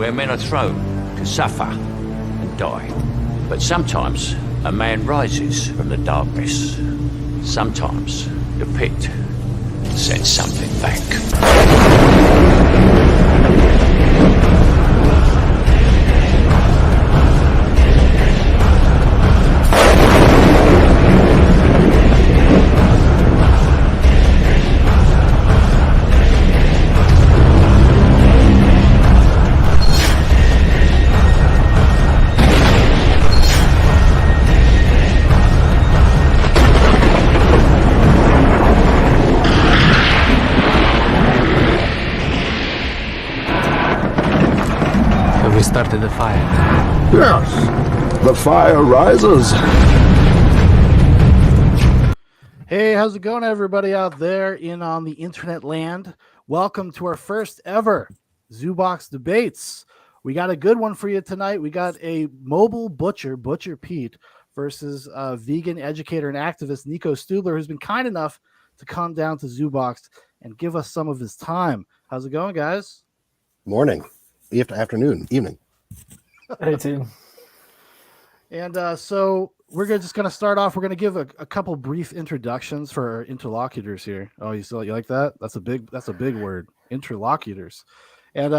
where men are thrown to suffer and die. But sometimes a man rises from the darkness. Sometimes the pit sends something back. Started the fire. Yes, the fire rises. Hey, how's it going, everybody out there on the internet land? Welcome to our first ever ZooBox Debates. We got a good one for you tonight. We got a mobile Butcher Pete, versus Vegan Educator and Activist Nico Stubler, who's been kind enough to come down to ZooBox and give us some of his time. How's it going, guys? Morning. Afternoon, evening. Hey, team. And so we're just going to start off. We're going to give a couple brief introductions for our interlocutors here. Oh, you like that? That's a big word, interlocutors. And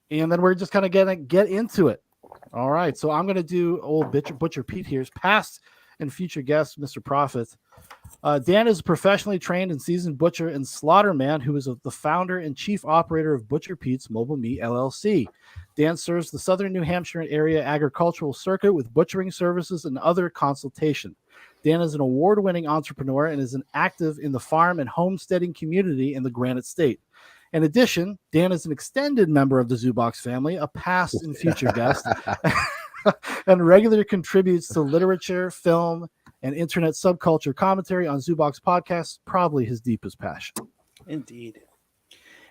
then we're just kind of going to get into it. All right. So I'm going to do old Butcher Pete here's past and future guest, Mr. Profitt. Dan is a professionally trained and seasoned butcher and slaughterman who is the founder and chief operator of Butcher Pete's Mobile Meat LLC. Dan serves the Southern New Hampshire area agricultural circuit with butchering services and other consultation. Dan is an award-winning entrepreneur and is an active in the farm and homesteading community in the Granite State. In addition, Dan is an extended member of the ZooBox family, a past and future guest, and regularly contributes to literature, film, and internet subculture commentary on ZooBox podcasts, probably his deepest passion. Indeed.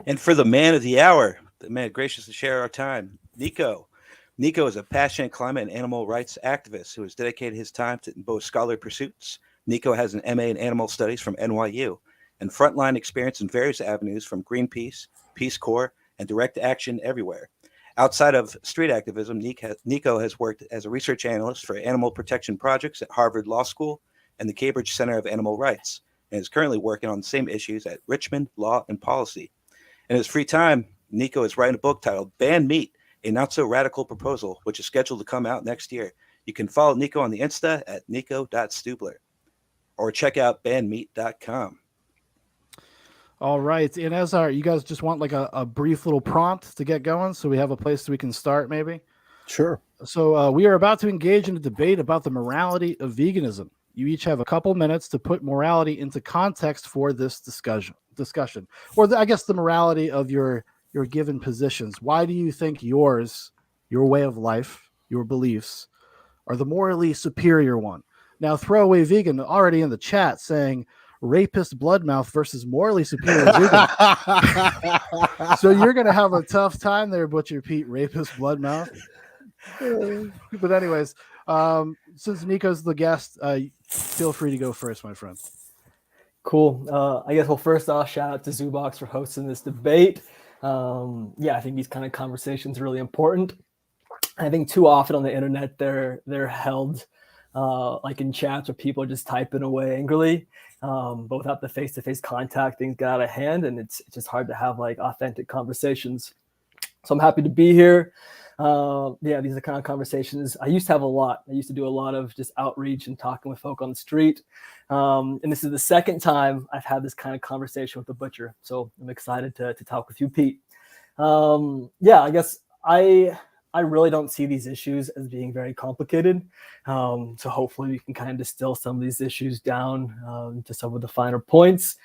And for the man of the hour, the man gracious to share our time, Nico. Nico is a passionate climate and animal rights activist who has dedicated his time to both scholarly pursuits. Nico has an MA in animal studies from NYU and frontline experience in various avenues from Greenpeace, Peace Corps, and direct action everywhere. Outside of street activism, Nico has worked as a research analyst for animal protection projects at Harvard Law School and the Cambridge Center of Animal Rights, and is currently working on the same issues at Richmond Law and Policy. In his free time, Nico is writing a book titled Ban Meat, a not-so-radical proposal, which is scheduled to come out next year. You can follow Nico on the Insta at nico.stubler or check out banmeat.com. All right. And you guys just want like a brief little prompt to get going so we have a place we can start maybe? Sure. So we are about to engage in a debate about the morality of veganism. You each have a couple minutes to put morality into context for this discussion. Or I guess the morality of your given positions. Why do you think your way of life, your beliefs, are the morally superior one? Now, Throwaway Vegan already in the chat saying rapist bloodmouth versus morally superior vegan. So you're going to have a tough time there, Butcher Pete, rapist bloodmouth. But anyways, since Nico's the guest, feel free to go first, my friend. Cool. I guess, well, first off, shout out to ZooBox for hosting this debate. I think these kind of conversations are really important. I think too often on the internet, they're held like in chats where people are just typing away angrily, but without the face-to-face contact, things get out of hand, and it's just hard to have like authentic conversations. So I'm happy to be here. These are the kind of conversations I used to have a lot. I used to do a lot of just outreach and talking with folk on the street. And this is the second time I've had this kind of conversation with the butcher. So I'm excited to talk with you, Pete. I guess I really don't see these issues as being very complicated. So hopefully we can kind of distill some of these issues down to some of the finer points.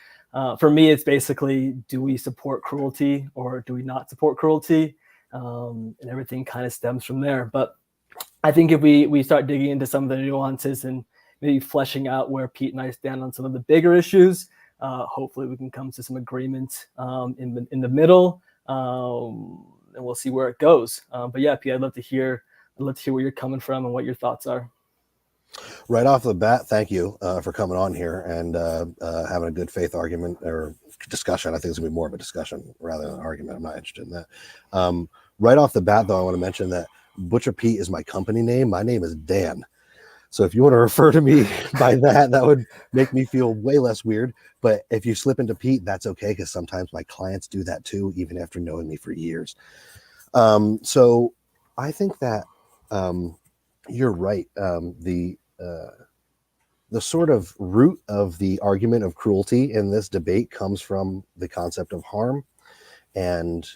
For me, it's basically, do we support cruelty or do we not support cruelty? And everything kind of stems from there. But I think if we start digging into some of the nuances and maybe fleshing out where Pete and I stand on some of the bigger issues, hopefully we can come to some agreement in the middle, and we'll see where it goes. But yeah, Pete, I'd love to hear where you're coming from and what your thoughts are. Right off the bat, thank you for coming on here and having a good faith argument or discussion. I think it's going to be more of a discussion rather than an argument. I'm not interested in that. Right off the bat, though, I want to mention that Butcher Pete is my company name. My name is Dan. So if you want to refer to me by that, that would make me feel way less weird. But if you slip into Pete, that's okay, because sometimes my clients do that too, even after knowing me for years. So I think that you're right. The sort of root of the argument of cruelty in this debate comes from the concept of harm, and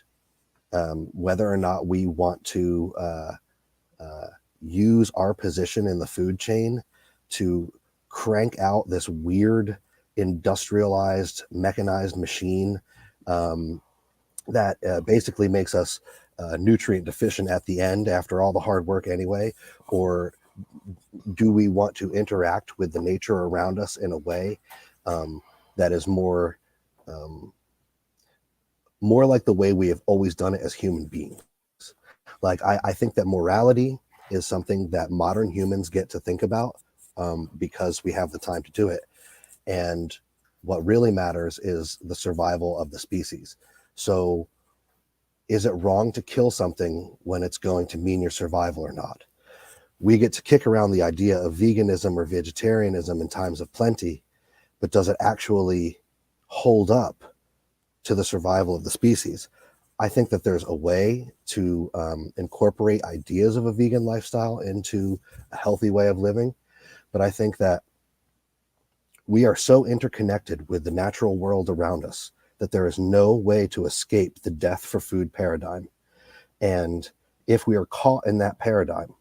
whether or not we want to use our position in the food chain to crank out this weird industrialized mechanized machine that basically makes us nutrient deficient at the end after all the hard work anyway, or do we want to interact with the nature around us in a way that is more like the way we have always done it as human beings? Like I think that morality is something that modern humans get to think about because we have the time to do it. And what really matters is the survival of the species. So is it wrong to kill something when it's going to mean your survival or not? We get to kick around the idea of veganism or vegetarianism in times of plenty, but does it actually hold up to the survival of the species? I think that there's a way to incorporate ideas of a vegan lifestyle into a healthy way of living. But I think that we are so interconnected with the natural world around us that there is no way to escape the death for food paradigm. And if we are caught in that paradigm,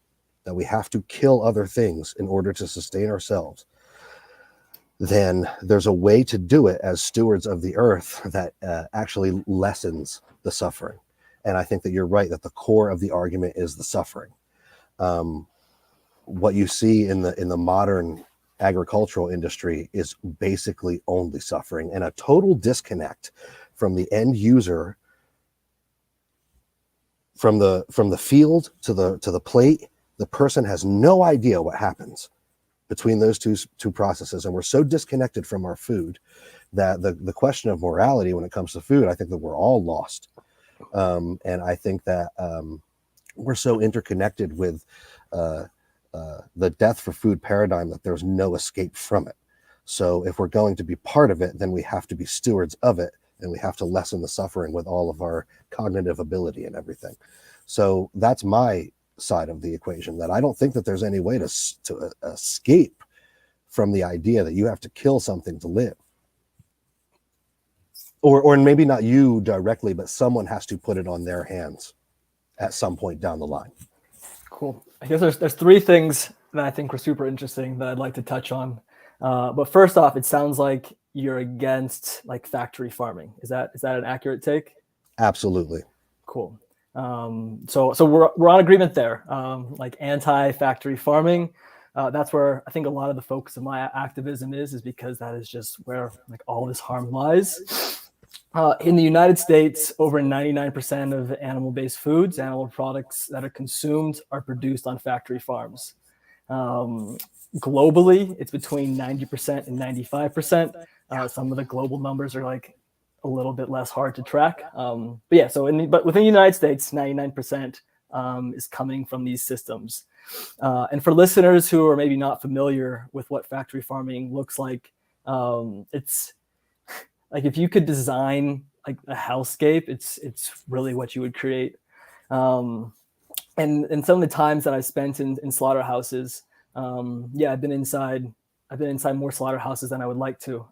that we have to kill other things in order to sustain ourselves, then there's a way to do it as stewards of the earth that actually lessens the suffering. And I think that you're right, that the core of the argument is the suffering. What you see in the modern agricultural industry is basically only suffering and a total disconnect from the end user, from the field to the plate. The person has no idea what happens between those two processes, and we're so disconnected from our food that the question of morality when it comes to food, I think that we're all lost. And I think that we're so interconnected with the death for food paradigm that there's no escape from it. So if we're going to be part of it, then we have to be stewards of it, and we have to lessen the suffering with all of our cognitive ability and everything. So that's my side of the equation, that I don't think that there's any way to escape from the idea that you have to kill something to live. Or maybe not you directly, but someone has to put it on their hands at some point down the line. Cool. I guess there's three things that I think were super interesting that I'd like to touch on. But first off, it sounds like you're against like factory farming. Is that an accurate take? Absolutely. Cool. So we're on agreement there. Like anti-factory farming. That's where I think a lot of the focus of my activism is because that is just where like all this harm lies. In the United States, over 99% of animal-based foods, animal products that are consumed, are produced on factory farms. Globally, it's between 90% and 95%. Some of the global numbers are like a little bit less hard to track. But yeah, but within the United States, 99% is coming from these systems. And for listeners who are maybe not familiar with what factory farming looks like, it's like if you could design like a hellscape, it's really what you would create. And some of the times that I spent in slaughterhouses, I've been inside more slaughterhouses than I would like to.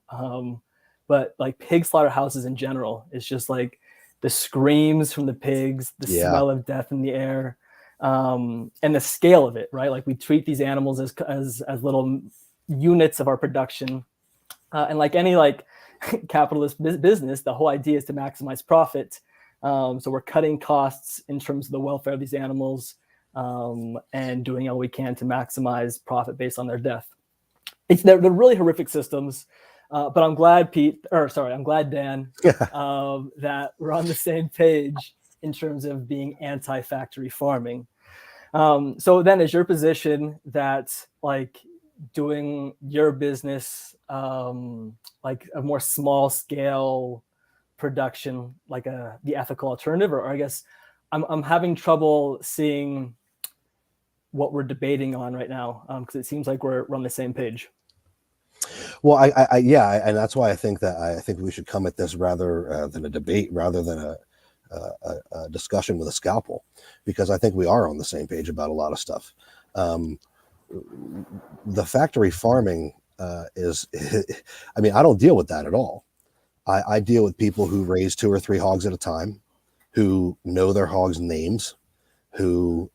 But like pig slaughterhouses in general, it's just like the screams from the pigs, the smell of death in the air, and the scale of it, right? Like we treat these animals as little units of our production. And like any like capitalist business, the whole idea is to maximize profit. So we're cutting costs in terms of the welfare of these animals and doing all we can to maximize profit based on their death. They're really horrific systems. But I'm glad Dan, that we're on the same page in terms of being anti-factory farming. So then is your position that like doing your business, like a more small scale production, like the ethical alternative, or I guess I'm having trouble seeing what we're debating on right now, because it seems like we're on the same page. Well, yeah, and that's why I think we should come at this rather than a debate, rather than a discussion with a scalpel, because I think we are on the same page about a lot of stuff. The factory farming is, I mean, I don't deal with that at all. I deal with people who raise 2 or 3 hogs at a time, who know their hogs' names, who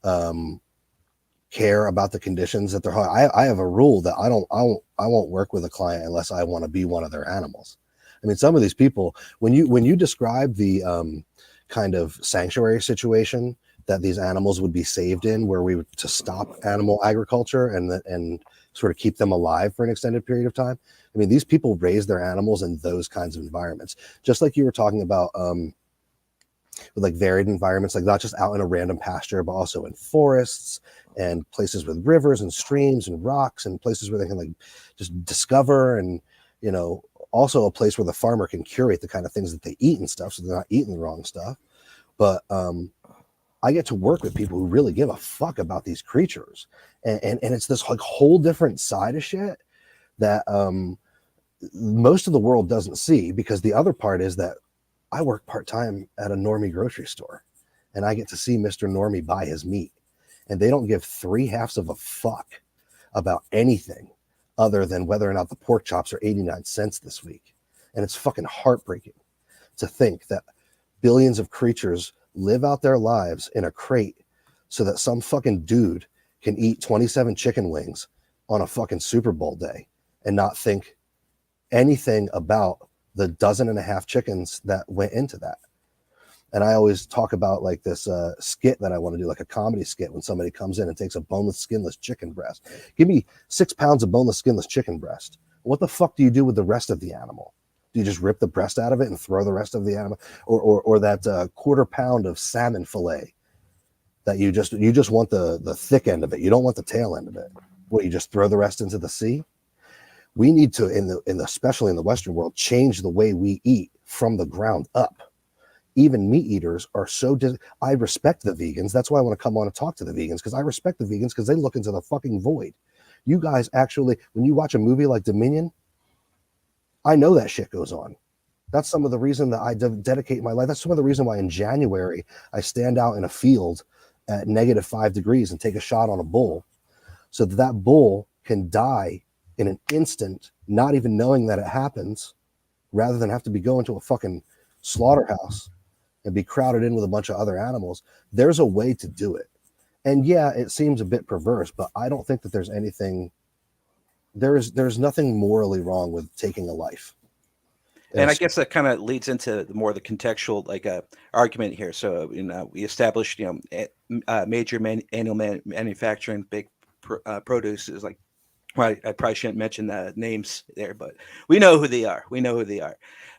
care about the conditions that they're hog. I have a rule that I won't work with a client unless I want to be one of their animals. I mean, some of these people, when you describe the kind of sanctuary situation that these animals would be saved in, where we would to stop animal agriculture and sort of keep them alive for an extended period of time. I mean, these people raise their animals in those kinds of environments, just like you were talking about with like varied environments, like not just out in a random pasture, but also in forests and places with rivers and streams and rocks and places where they can like just discover, and, you know, also a place where the farmer can curate the kind of things that they eat and stuff, so they're not eating the wrong stuff. But I get to work with people who really give a fuck about these creatures, and it's this like whole different side of shit that most of the world doesn't see, because the other part is that I work part-time at a normie grocery store, and I get to see Mr. Normie buy his meat, and they don't give 3/2 of a fuck about anything other than whether or not the pork chops are 89 cents this week. And it's fucking heartbreaking to think that billions of creatures live out their lives in a crate so that some fucking dude can eat 27 chicken wings on a fucking Super Bowl day and not think anything about the 12.5 chickens that went into that. And I always talk about like this skit that I want to do, like a comedy skit, when somebody comes in and takes a boneless, skinless chicken breast. Give me 6 pounds of boneless, skinless chicken breast. What the fuck do you do with the rest of the animal? Do you just rip the breast out of it and throw the rest of the animal? Or that 1/4 pound of salmon fillet that you just want the thick end of it. You don't want the tail end of it. What, you just throw the rest into the sea? We need to, especially in the Western world, change the way we eat from the ground up. Even meat eaters are so I respect the vegans. That's why I want to come on and talk to the vegans, because I respect the vegans, because they look into the fucking void. You guys actually, when you watch a movie like Dominion, I know that shit goes on. That's some of the reason that I dedicate my life. That's some of the reason why in January I stand out in a field at -5 degrees and take a shot on a bull, so that bull can die in an instant, not even knowing that it happens, rather than have to be going to a fucking slaughterhouse and be crowded in with a bunch of other animals. There's a way to do it. And yeah, it seems a bit perverse, but I don't think that there's anything, there's nothing morally wrong with taking a life. And I guess that kind of leads into more the contextual argument here. So, we established, major annual manufacturing, big produce is like, well, I probably shouldn't mention the names there, but we know who they are.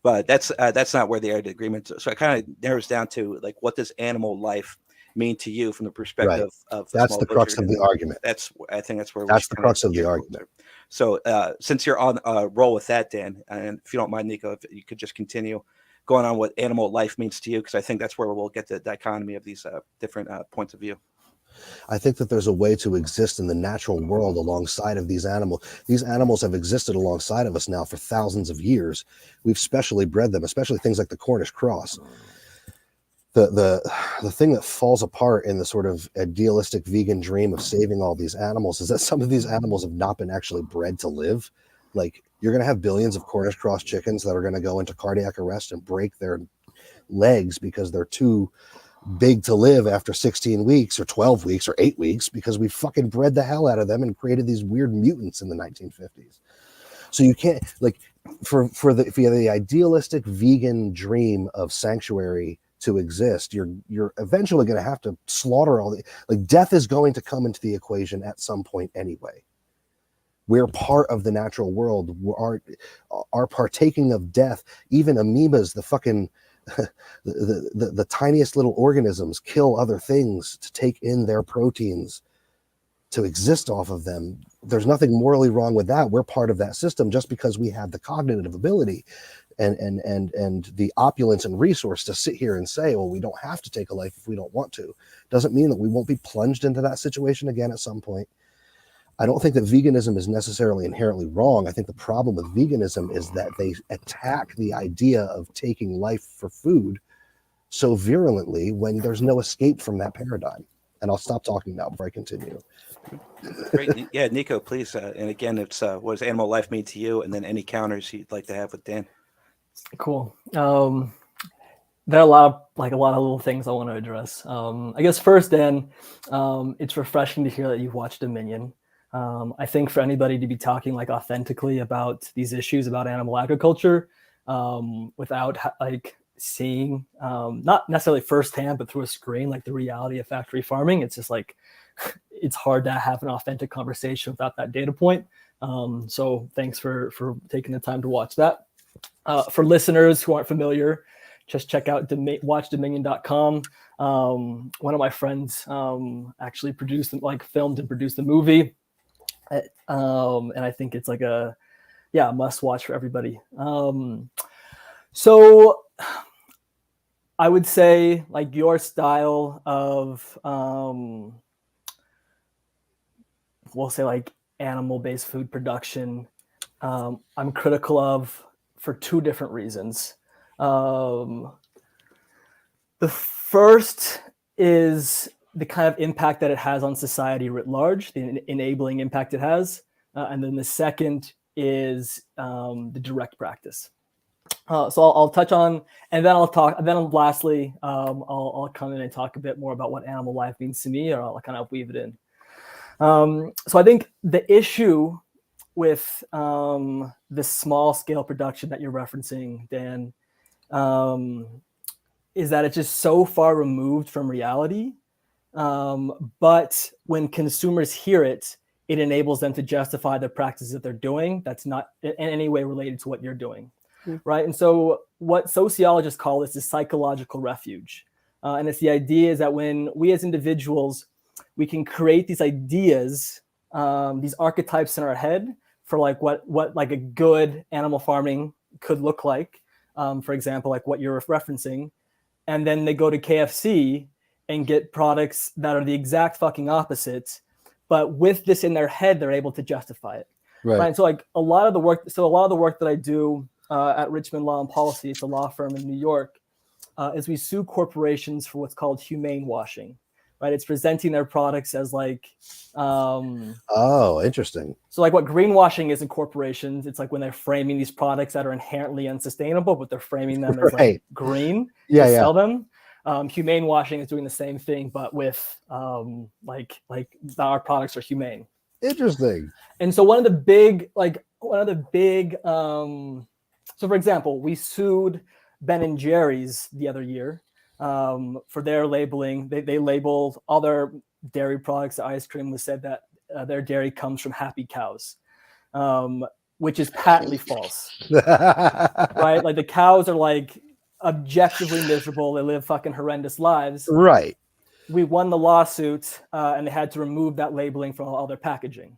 But that's not where the agreement is. So it kind of narrows down to like, what does animal life mean to you from the perspective of that's the crux of the argument. I think that's where that's the crux of the argument. So since you're on roll with that, Dan, and if you don't mind, Nico, if you could just continue going on what animal life means to you, because I think that's where we'll get the dichotomy of these different points of view. I think that there's a way to exist in the natural world alongside of these animals. These animals have existed alongside of us now for thousands of years. We've specially bred them, especially things like the Cornish cross. The thing that falls apart in the sort of idealistic vegan dream of saving all these animals is that some of these animals have not been actually bred to live. Like, you're going to have billions of Cornish cross chickens that are going to go into cardiac arrest and break their legs because they're too big to live after 16 weeks or 12 weeks or 8 weeks, because we fucking bred the hell out of them and created these weird mutants in the 1950s. So you can't, like, for the idealistic vegan dream of sanctuary to exist, you're eventually going to have to slaughter all the, like, death is going to come into the equation at some point anyway. We're part of the natural world. Our partaking of death, even amoebas, the fucking the tiniest little organisms, kill other things to take in their proteins to exist off of them. There's nothing morally wrong with that. We're part of that system just because we have the cognitive ability and the opulence and resource to sit here and say, well, we don't have to take a life if we don't want to. Doesn't mean that we won't be plunged into that situation again at some point. I don't think that veganism is necessarily inherently wrong. I think the problem with veganism is that they attack the idea of taking life for food so virulently when there's no escape from that paradigm. And I'll stop talking now before I continue. Great. Yeah, Nico, please. And again, it's what does animal life mean to you? And then any counters you'd like to have with Dan. Cool. There are a lot of little things I want to address. I guess first, Dan, it's refreshing to hear that you've watched Dominion. I think for anybody to be talking like authentically about these issues about animal agriculture without seeing not necessarily firsthand, but through a screen, like the reality of factory farming, it's just like it's hard to have an authentic conversation without that data point. So thanks for taking the time to watch that. For listeners who aren't familiar, just check out watchdominion.com. One of my friends actually filmed and produced the movie. And I think it's like a must watch for everybody. So I would say like your style of, we'll say like animal-based food production, I'm critical of for two different reasons. The first is the kind of impact that it has on society writ large, the enabling impact it has. And then the second is the direct practice. So I'll touch on, and then I'll talk, and then lastly, I'll come in and talk a bit more about what animal life means to me, or I'll kind of weave it in. So I think the issue with the small scale production that you're referencing, Dan, is that it's just so far removed from reality. But when consumers hear it, it enables them to justify the practices that they're doing that's not in any way related to what you're doing. Right. And so what sociologists call this is psychological refuge. And it's the idea is that when we as individuals, we can create these ideas, these archetypes in our head for like what like a good animal farming could look like. For example, like what you're referencing. And then they go to KFC and get products that are the exact fucking opposite. But with this in their head, they're able to justify it. Right. And so like a lot of the work that I do at Richmond Law and Policy, it's a law firm in New York, is we sue corporations for what's called humane washing, right? It's presenting their products as like... interesting. So like what greenwashing is in corporations, it's like when they're framing these products that are inherently unsustainable, but they're framing them as like green to sell them. Humane washing is doing the same thing, but with like our products are humane. Interesting. And so one of the big so for example, we sued Ben & Jerry's the other year for their labeling. They labeled all their dairy products. The ice cream was said that their dairy comes from happy cows, which is patently false. Right? Like the cows are like objectively miserable. They live fucking horrendous lives. Right. We won the lawsuit and they had to remove that labeling from all their packaging.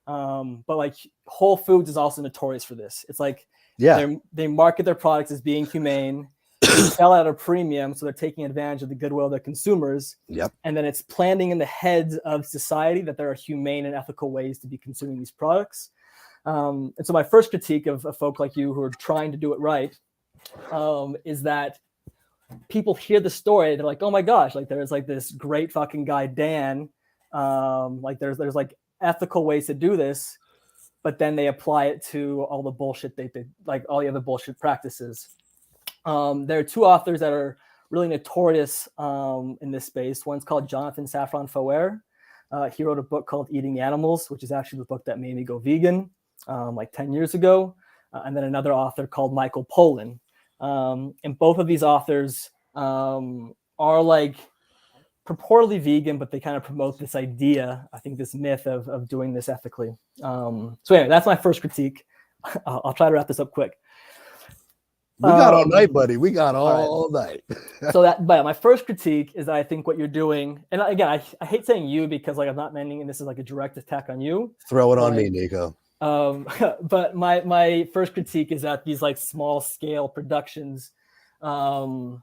But like Whole Foods is also notorious for this. It's like they market their products as being humane, they sell at a premium, so they're taking advantage of the goodwill of their consumers. Yep. And then it's planting in the heads of society that there are humane and ethical ways to be consuming these products. And so my first critique of folk like you who are trying to do it right is that people hear the story, they're like, oh my gosh, like there's like this great fucking guy Dan, like there's like ethical ways to do this, but then they apply it to all the bullshit they like all the other bullshit practices. There are two authors that are really notorious in this space. One's called Jonathan Safran Foer. He wrote a book called Eating Animals, which is actually the book that made me go vegan like 10 years ago. And then another author called Michael Pollan. And both of these authors are like purportedly vegan, but they kind of promote this idea, I think this myth of doing this ethically. So anyway, that's my first critique. I'll try to wrap this up quick. We got all night, buddy. We got all right. night. But my first critique is that I think what you're doing, and again, I hate saying you because like I'm not meaning, and this is like a direct attack on you. Throw it on me, Nico. But my first critique is that these like small scale productions, I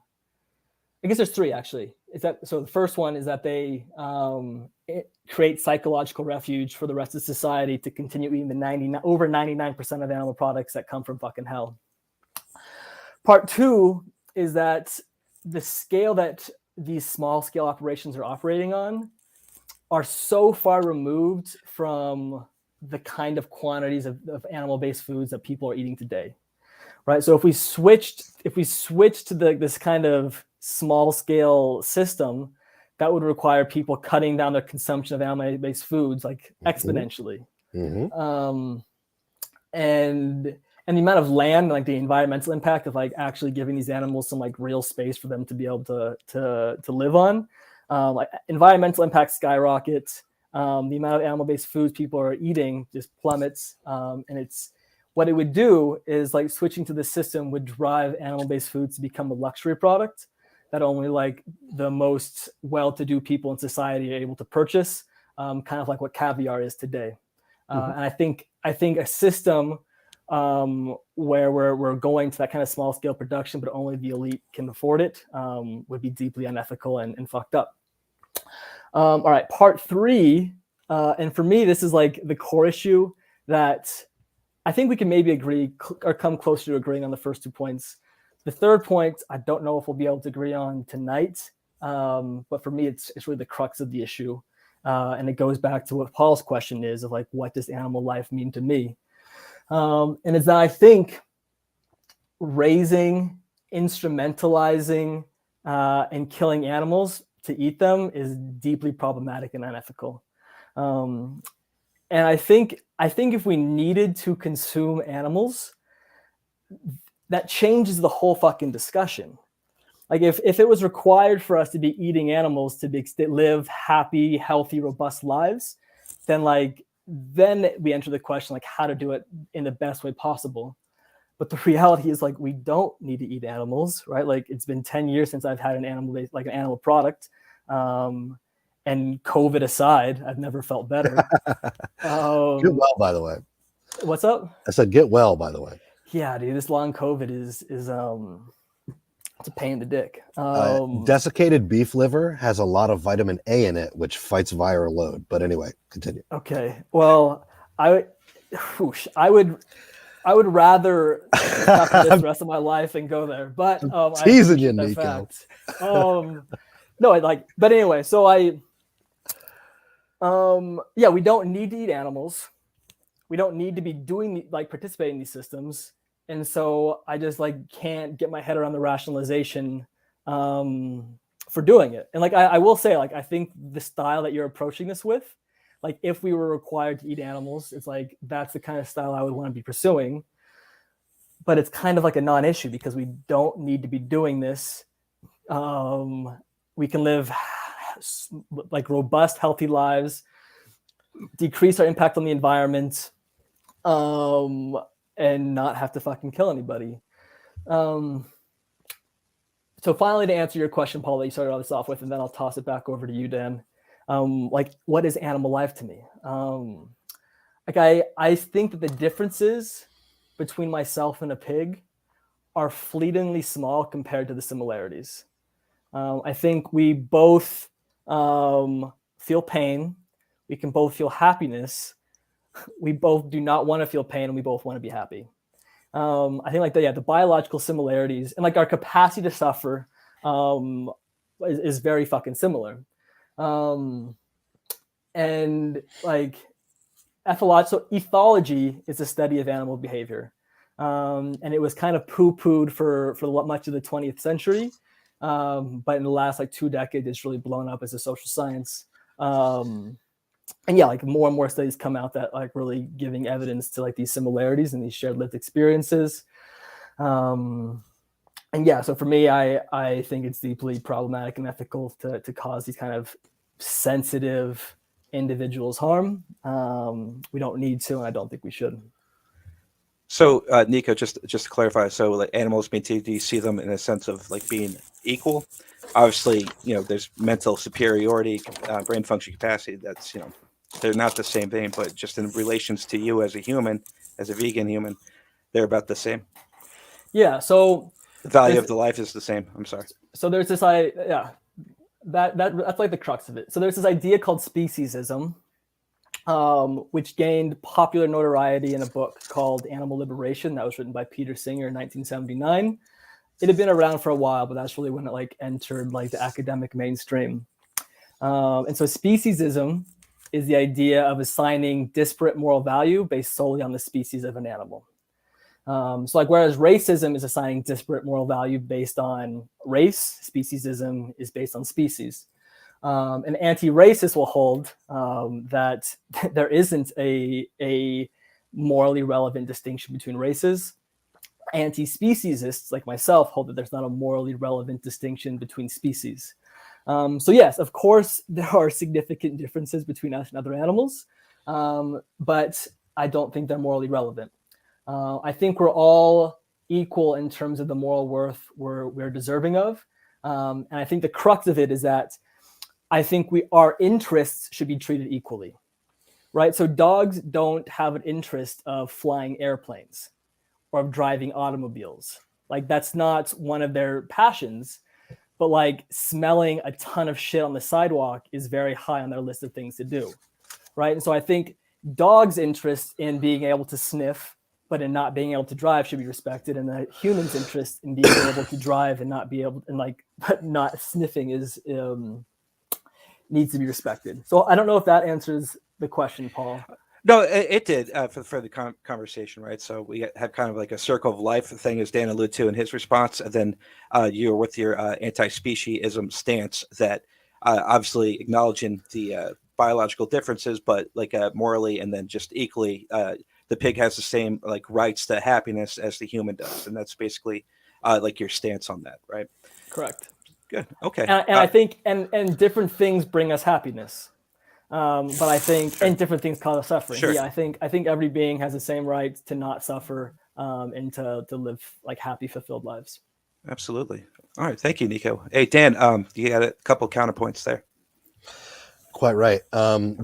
guess there's three actually. So the first one is that they create psychological refuge for the rest of society to continue eating the over 99% of animal products that come from fucking hell. Part two is that the scale that these small scale operations are operating on are so far removed from the kind of quantities of animal-based foods that people are eating today, right? So if we switched to this kind of small-scale system, that would require people cutting down their consumption of animal-based foods like exponentially. And the amount of land, like the environmental impact of like actually giving these animals some like real space for them to be able to live on, like environmental impact skyrockets. The amount of animal-based foods people are eating just plummets. And it's what it would do is like switching to the system would drive animal-based foods to become a luxury product that only like the most well-to-do people in society are able to purchase, kind of like what caviar is today. And I think a system where we're going to that kind of small-scale production, but only the elite can afford it, would be deeply unethical and fucked up. All right, part three, and for me, this is like the core issue that I think we can maybe agree or come closer to agreeing on the first 2 points. The third point, I don't know if we'll be able to agree on tonight, but for me, it's really the crux of the issue. And it goes back to what Paul's question is of like, what does animal life mean to me? And it's that I think raising, instrumentalizing, and killing animals to eat them is deeply problematic and unethical. And I think if we needed to consume animals, that changes the whole fucking discussion. Like if it was required for us to be eating animals to live happy, healthy, robust lives, then we enter the question like how to do it in the best way possible. But the reality is like we don't need to eat animals, right? Like it's been 10 years since I've had an animal product. And COVID aside, I've never felt better. Get well, by the way. What's up? I said get well, by the way. Yeah, dude, this long COVID is it's a pain in the dick. Desiccated beef liver has a lot of vitamin A in it, which fights viral load. But anyway, continue. Okay. Well, I would rather stop this the rest of my life and go there. But I'm teasing you, Nico. But anyway, so we don't need to eat animals. We don't need to be participating in these systems. And so I just can't get my head around the rationalization for doing it. And I will say, I think the style that you're approaching this with, if we were required to eat animals, it's that's the kind of style I would want to be pursuing. But it's kind of like a non-issue because we don't need to be doing this. We can live robust, healthy lives, decrease our impact on the environment, and not have to fucking kill anybody. So finally, to answer your question, Paul, that you started all this off with, and then I'll toss it back over to you, Dan. What is animal life to me? I think that the differences between myself and a pig are fleetingly small compared to the similarities. I think we both feel pain. We can both feel happiness. We both do not want to feel pain, and we both want to be happy. I think the biological similarities and our capacity to suffer is very fucking similar. Ethology is a study of animal behavior. And it was kind of poo-pooed for much of the 20th century. But in the last 2 decades, it's really blown up as a social science. More and more studies come out that really giving evidence to these similarities and these shared lived experiences. So for me, I think it's deeply problematic and ethical to cause these kind of sensitive individuals harm. We don't need to, and I don't think we should. So, Nico, just to clarify, so like animals, do you see them in a sense of like being equal? Obviously, there's mental superiority, brain function capacity. That's they're not the same thing, but just in relations to you as a human, as a vegan human, they're about the same. Yeah. So the value of the life is the same. I'm sorry. So there's this that's like the crux of it. So there's this idea called speciesism, which gained popular notoriety in a book called Animal Liberation that was written by Peter Singer in 1979. It had been around for a while, but that's really when it like entered like the academic mainstream. And so speciesism is the idea of assigning disparate moral value based solely on the species of an animal. So like whereas racism is assigning disparate moral value based on race, speciesism is based on species. An anti-racist will hold that there isn't a morally relevant distinction between races. Anti-speciesists like myself hold that there's not a morally relevant distinction between species. So yes, of course, there are significant differences between us and other animals, but I don't think they're morally relevant. I think we're all equal in terms of the moral worth we're deserving of. And I think the crux of it is that I think our interests should be treated equally, right? So dogs don't have an interest of flying airplanes or of driving automobiles. Like that's not one of their passions, but like smelling a ton of shit on the sidewalk is very high on their list of things to do, right? And so I think dogs' interest in being able to sniff but in not being able to drive should be respected, and the human's interest in being able to drive and not be able and like not sniffing is needs to be respected. So I don't know if that answers the question, Paul. No, it did for the conversation, right? So we had kind of like a circle of life thing, as Dan alluded to in his response, and then you were with your anti-speciesism stance that obviously acknowledging the biological differences, but like morally and then just equally, the pig has the same like rights to happiness as the human does, and that's basically like your stance on that, right? Correct. Good. Okay. And I think and different things bring us happiness. But I think and different things cause us suffering. Sure. Yeah, I think every being has the same right to not suffer and to live like happy, fulfilled lives. Absolutely. All right. Thank you, Nico. Hey, Dan, you got a couple counterpoints there. Quite right.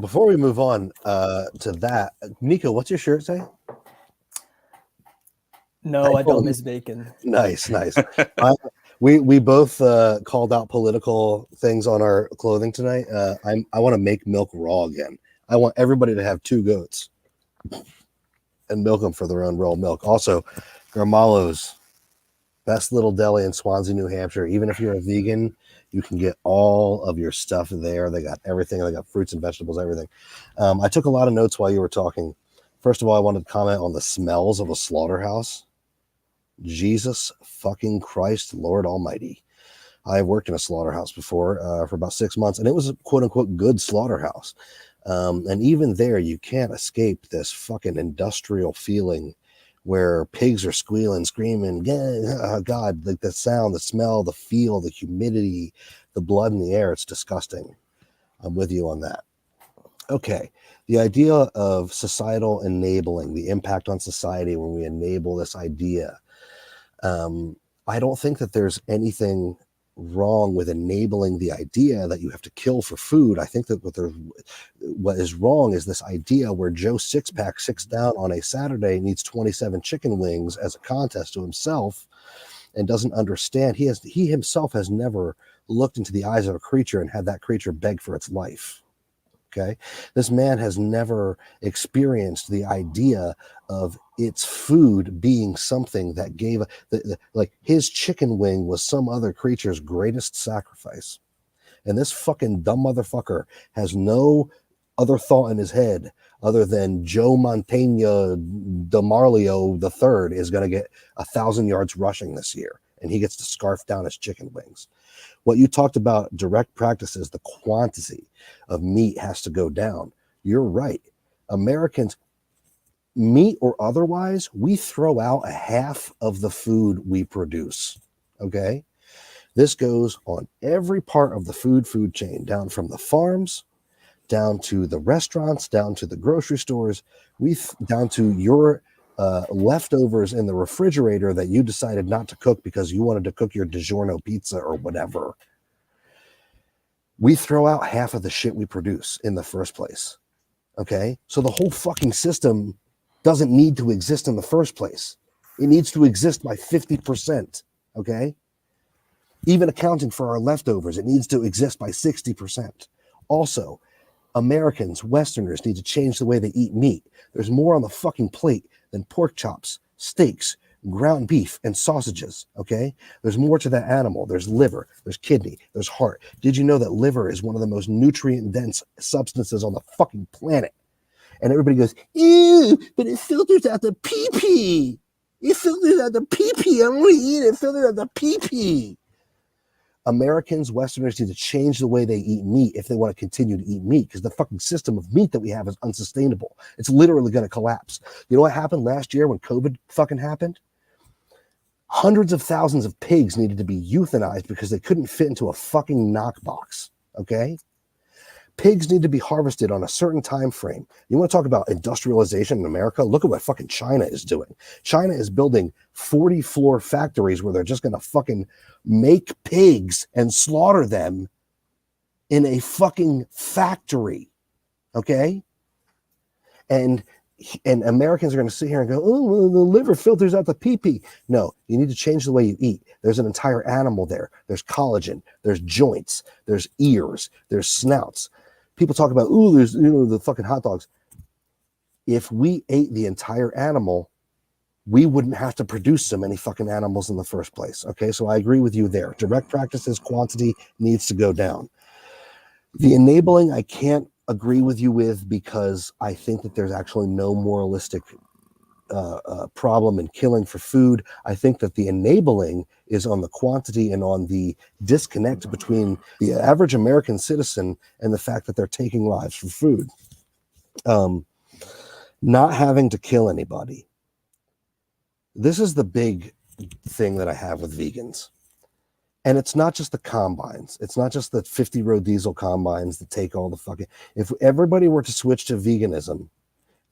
Before we move on to that, Nico, what's your shirt say? No, I don't miss bacon. Nice. We both called out political things on our clothing tonight. I want to make milk raw again. I want everybody to have 2 goats and milk them for their own raw milk. Also, Garmalo's, best little deli in Swansea, New Hampshire. Even if you're a vegan, you can get all of your stuff there. They got everything. They got fruits and vegetables, everything. I took a lot of notes while you were talking. First of all, I wanted to comment on the smells of a slaughterhouse. Jesus fucking Christ, Lord Almighty. I worked in a slaughterhouse before for about 6 months, and it was a quote unquote good slaughterhouse. And even there, you can't escape this fucking industrial feeling where pigs are squealing, screaming, God, like the sound, the smell, the feel, the humidity, the blood in the air. It's disgusting. I'm with you on that. Okay. The idea of societal enabling, the impact on society when we enable this idea. I don't think that there's anything wrong with enabling the idea that you have to kill for food. I think that what is wrong is this idea where Joe Sixpack sits down on a Saturday and eats 27 chicken wings as a contest to himself and doesn't understand. He himself has never looked into the eyes of a creature and had that creature beg for its life. Okay. This man has never experienced the idea of its food being something that gave like his chicken wing was some other creature's greatest sacrifice. And this fucking dumb motherfucker has no other thought in his head other than Joe Montaigne DeMarlio III is going to get 1,000 yards rushing this year. And he gets to scarf down his chicken wings. What you talked about, direct practices, the quantity of meat has to go down. You're right. Americans, meat or otherwise, we throw out a half of the food we produce. Okay? This goes on every part of the food chain, down from the farms, down to the restaurants, down to the grocery stores, down to your leftovers in the refrigerator that you decided not to cook because you wanted to cook your DiGiorno pizza or whatever, we throw out half of the shit we produce in the first place. Okay? So the whole fucking system doesn't need to exist in the first place. It needs to exist by 50%. Okay? Even accounting for our leftovers, it needs to exist by 60%. Also, Americans, Westerners need to change the way they eat meat. There's more on the fucking plate than pork chops, steaks, ground beef, and sausages, okay? There's more to that animal. There's liver, there's kidney, there's heart. Did you know that liver is one of the most nutrient-dense substances on the fucking planet? And everybody goes, ew, but it filters out the pee-pee. It filters out the pee-pee. I don't want to eat it. It filters out the pee-pee. Americans, Westerners need to change the way they eat meat if they want to continue to eat meat, because the fucking system of meat that we have is unsustainable. It's literally going to collapse. You know what happened last year when COVID fucking happened? Hundreds of thousands of pigs needed to be euthanized because they couldn't fit into a fucking knockbox. Okay? Pigs need to be harvested on a certain time frame. You want to talk about industrialization in America? Look at what fucking China is doing. China is building 40-floor factories where they're just going to fucking make pigs and slaughter them in a fucking factory. Okay? And Americans are going to sit here and go, oh, well, the liver filters out the pee-pee. No, you need to change the way you eat. There's an entire animal there. There's collagen. There's joints. There's ears. There's snouts. People talk about, ooh, there's, the fucking hot dogs. If we ate the entire animal, we wouldn't have to produce so many fucking animals in the first place. Okay, so I agree with you there. Direct practices, quantity needs to go down. The enabling, I can't agree with you with, because I think that there's actually no moralistic problem in killing for food. I think that the enabling is on the quantity and on the disconnect between the average American citizen and the fact that they're taking lives for food. Not having to kill anybody. This is the big thing that I have with vegans. And it's not just the combines. It's not just the 50-row diesel combines that take all the fucking... If everybody were to switch to veganism,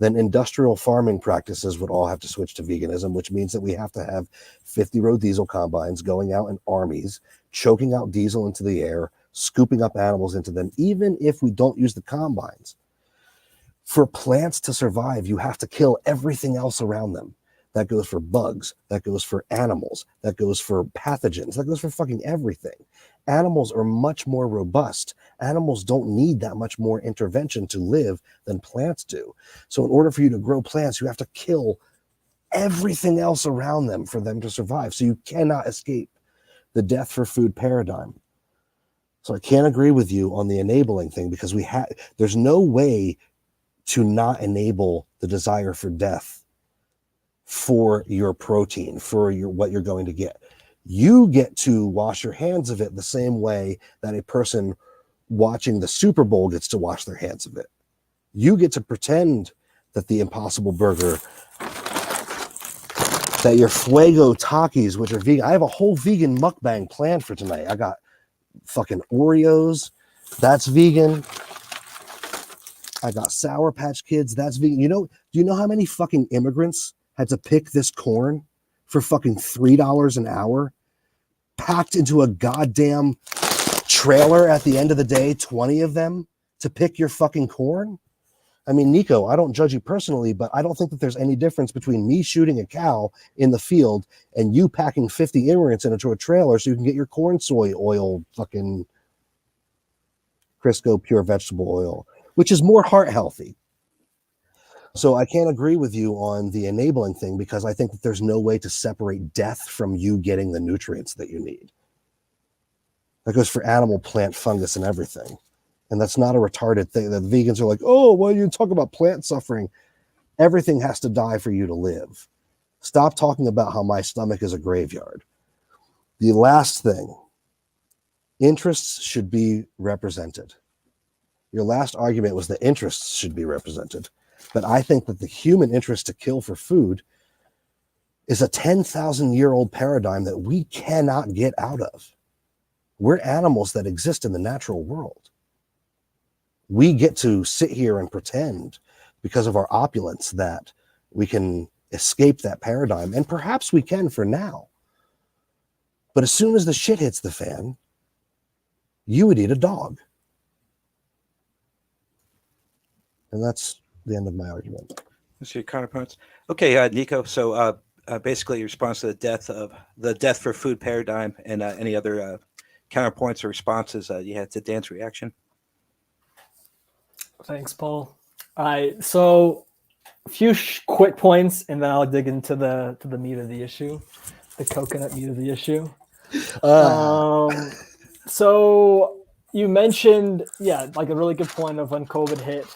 then industrial farming practices would all have to switch to veganism, which means that we have to have 50-row diesel combines going out in armies, choking out diesel into the air, scooping up animals into them, even if we don't use the combines. For plants to survive, you have to kill everything else around them. That goes for bugs. That goes for animals. That goes for pathogens. That goes for fucking everything. Animals are much more robust. Animals don't need that much more intervention to live than plants do. So in order for you to grow plants, you have to kill everything else around them for them to survive. So you cannot escape the death for food paradigm. So I can't agree with you on the enabling thing, because there's no way to not enable the desire for death for your protein, for what you're going to get. You get to wash your hands of it the same way that a person watching the Super Bowl gets to wash their hands of it. You get to pretend that the Impossible Burger, that your Fuego Takis, which are vegan. I have a whole vegan mukbang planned for tonight. I got fucking Oreos. That's vegan. I got Sour Patch Kids. That's vegan. Do you know how many fucking immigrants had to pick this corn for fucking $3 an hour, packed into a goddamn trailer at the end of the day, 20 of them, to pick your fucking corn? I mean, Nico, I don't judge you personally, but I don't think that there's any difference between me shooting a cow in the field and you packing 50 immigrants into a trailer so you can get your corn soy oil, fucking Crisco pure vegetable oil, which is more heart healthy. So I can't agree with you on the enabling thing, because I think that there's no way to separate death from you getting the nutrients that you need. That goes for animal, plant, fungus, and everything. And that's not a retarded thing. The vegans are like, oh, well, you talk about plant suffering. Everything has to die for you to live. Stop talking about how my stomach is a graveyard. The last thing, interests should be represented. Your last argument was that interests should be represented. But I think that the human interest to kill for food is a 10,000-year-old paradigm that we cannot get out of. We're animals that exist in the natural world. We get to sit here and pretend, because of our opulence, that we can escape that paradigm, and perhaps we can for now. But as soon as the shit hits the fan, you would eat a dog. And that's the end of my argument. That's your counterparts. Okay, Nico. So basically, your response to the death for food paradigm, and any other counterpoints or responses you had to Dan's reaction. Thanks, Paul. All right, so a few quick points, and then I'll dig into the meat of the issue, the coconut meat of the issue. So you mentioned, like a really good point of when COVID hit,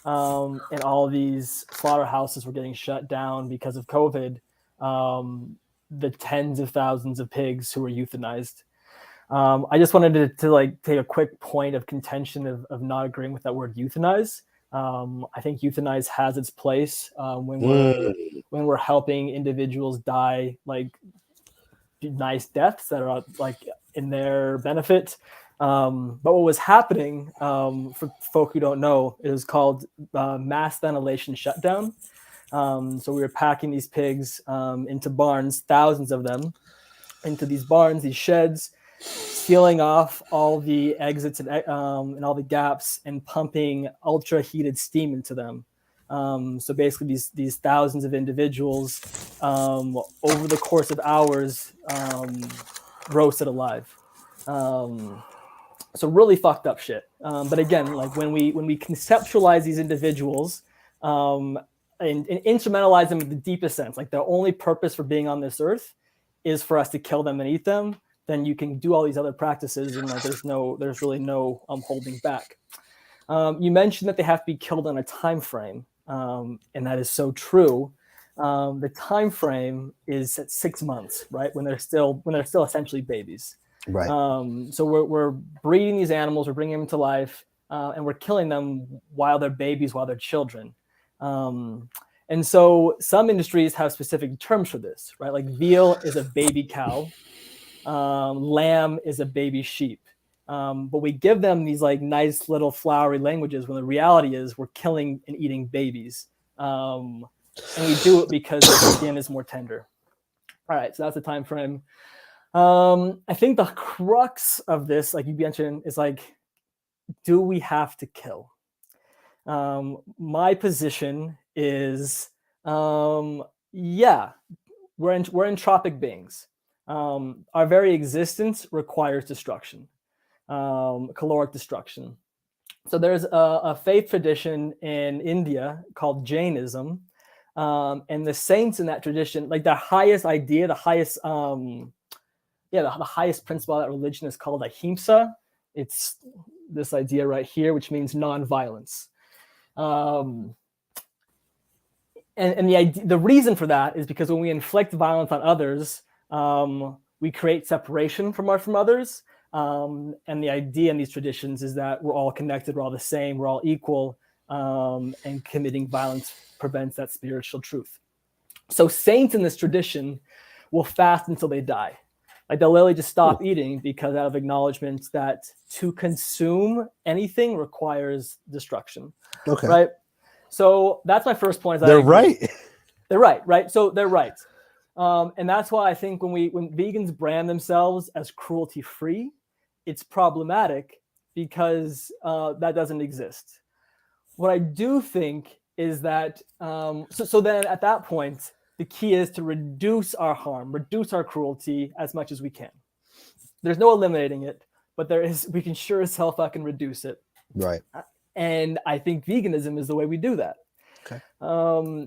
and all these slaughterhouses were getting shut down because of COVID. The tens of thousands of pigs who were euthanized. I just wanted to like take a quick point of contention of not agreeing with that word euthanize. I think euthanize has its place when we're helping individuals die like nice deaths that are like in their benefit. But what was happening, for folk who don't know, is called mass ventilation shutdown. So we were packing these pigs into barns, thousands of them, into these barns, these sheds, sealing off all the exits and all the gaps, and pumping ultra heated steam into them. So basically, these thousands of individuals, over the course of hours, roasted alive. So really fucked up shit. But again, like when we conceptualize these individuals and instrumentalize them in the deepest sense, like their only purpose for being on this earth is for us to kill them and eat them, then you can do all these other practices, and like there's really no holding back. You mentioned that they have to be killed on a time frame, and that is so true. The time frame is at 6 months, right? When they're still essentially babies. Right. So we're breeding these animals, we're bringing them to life, and we're killing them while they're babies, while they're children. And so some industries have specific terms for this, right? Like veal is a baby cow, lamb is a baby sheep. But we give them these like nice little flowery languages when the reality is we're killing and eating babies. And we do it because the skin is more tender. All right, so that's the time frame. I think the crux of this, like you mentioned, is like, do we have to kill? My position is, yeah, we're entropic beings. Our very existence requires destruction, caloric destruction. So there's a faith tradition in India called Jainism, and the saints in that tradition, like the highest idea, the highest, the highest principle of that religion is called ahimsa. It's this idea right here, which means non-violence. And the reason for that is because when we inflict violence on others, we create separation from others. And the idea in these traditions is that we're all connected, we're all the same, we're all equal, and committing violence prevents that spiritual truth. So saints in this tradition will fast until they die. Like they'll literally just stop eating because out of acknowledgement that to consume anything requires destruction. Okay. Right. So that's my first point. They're right. They're right. Right. So they're right. And that's why I think when vegans brand themselves as cruelty free, it's problematic because that doesn't exist. What I do think is that so then at that point, the key is to reduce our harm, reduce our cruelty as much as we can. There's no eliminating it, but we can sure as hell fucking reduce it. Right. And I think veganism is the way we do that. Okay.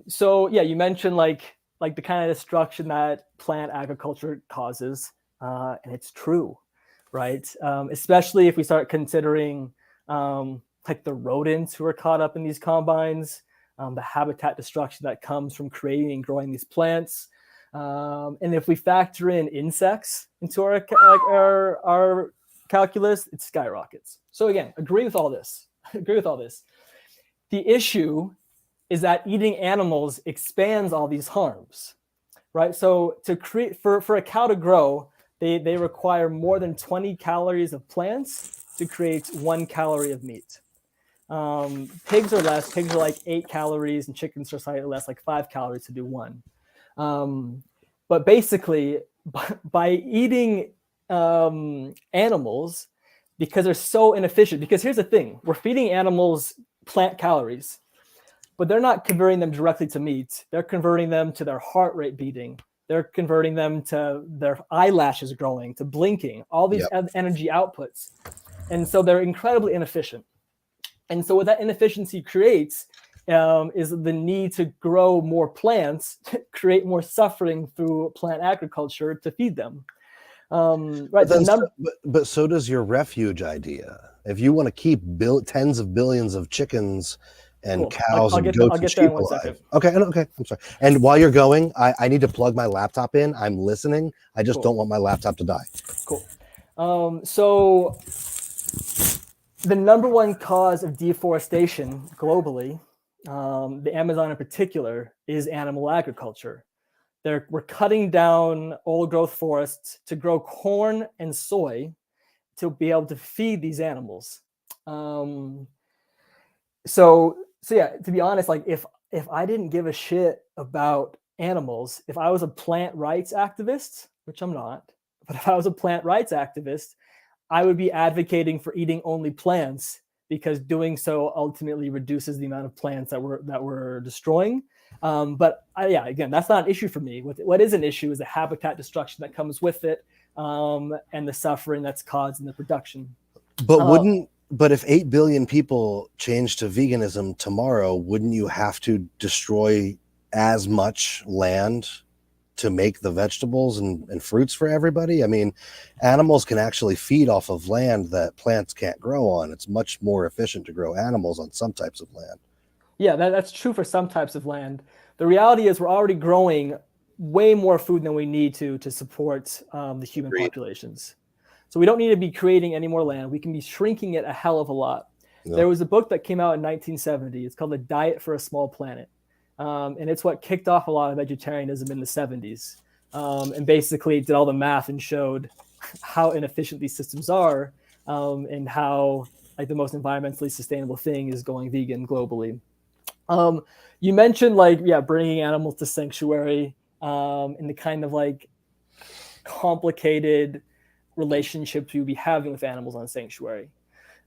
So yeah, you mentioned like the kind of destruction that plant agriculture causes, and it's true, right? Especially if we start considering like the rodents who are caught up in these combines, the habitat destruction that comes from creating and growing these plants. And if we factor in insects into our calculus, it skyrockets. So again, agree with all this. The issue is that eating animals expands all these harms, right? So to create for a cow to grow, they require more than 20 calories of plants to create 1 calorie of meat. Pigs are less. Pigs are like 8 calories, and chickens are slightly less, like 5 calories to do 1. But basically, by eating animals, because they're so inefficient, because here's the thing, we're feeding animals plant calories, but they're not converting them directly to meat. They're converting them to their heart rate beating. They're converting them to their eyelashes growing, to blinking, all these energy outputs. And so they're incredibly inefficient. And so what that inefficiency creates is the need to grow more plants, to create more suffering through plant agriculture to feed them. Right. But so does your refuge idea. If you want to keep tens of billions of chickens and cows and goats and sheep alive. Okay, I'm sorry. And while you're going, I need to plug my laptop in. I'm listening. I just don't want my laptop to die. Cool. So the number one cause of deforestation globally, the Amazon in particular, is animal agriculture. We're cutting down old growth forests to grow corn and soy to be able to feed these animals. So yeah, to be honest, like if I didn't give a shit about animals, if I was a plant rights activist, which I'm not, but if I was a plant rights activist, I would be advocating for eating only plants, because doing so ultimately reduces the amount of plants that we're destroying. But again, that's not an issue for me. What is an issue is the habitat destruction that comes with it, and the suffering that's caused in the production. But if 8 billion people change to veganism tomorrow, wouldn't you have to destroy as much land to make the vegetables and fruits for everybody? I mean, animals can actually feed off of land that plants can't grow on. It's much more efficient to grow animals on some types of land. Yeah, that's true for some types of land. The reality is we're already growing way more food than we need to support the human populations. So we don't need to be creating any more land. We can be shrinking it a hell of a lot. Yeah. There was a book that came out in 1970. It's called The Diet for a Small Planet. And it's what kicked off a lot of vegetarianism in the 70s. And basically did all the math and showed how inefficient these systems are, and how like the most environmentally sustainable thing is going vegan globally. You mentioned bringing animals to sanctuary, and the kind of like complicated relationships you'd be having with animals on sanctuary.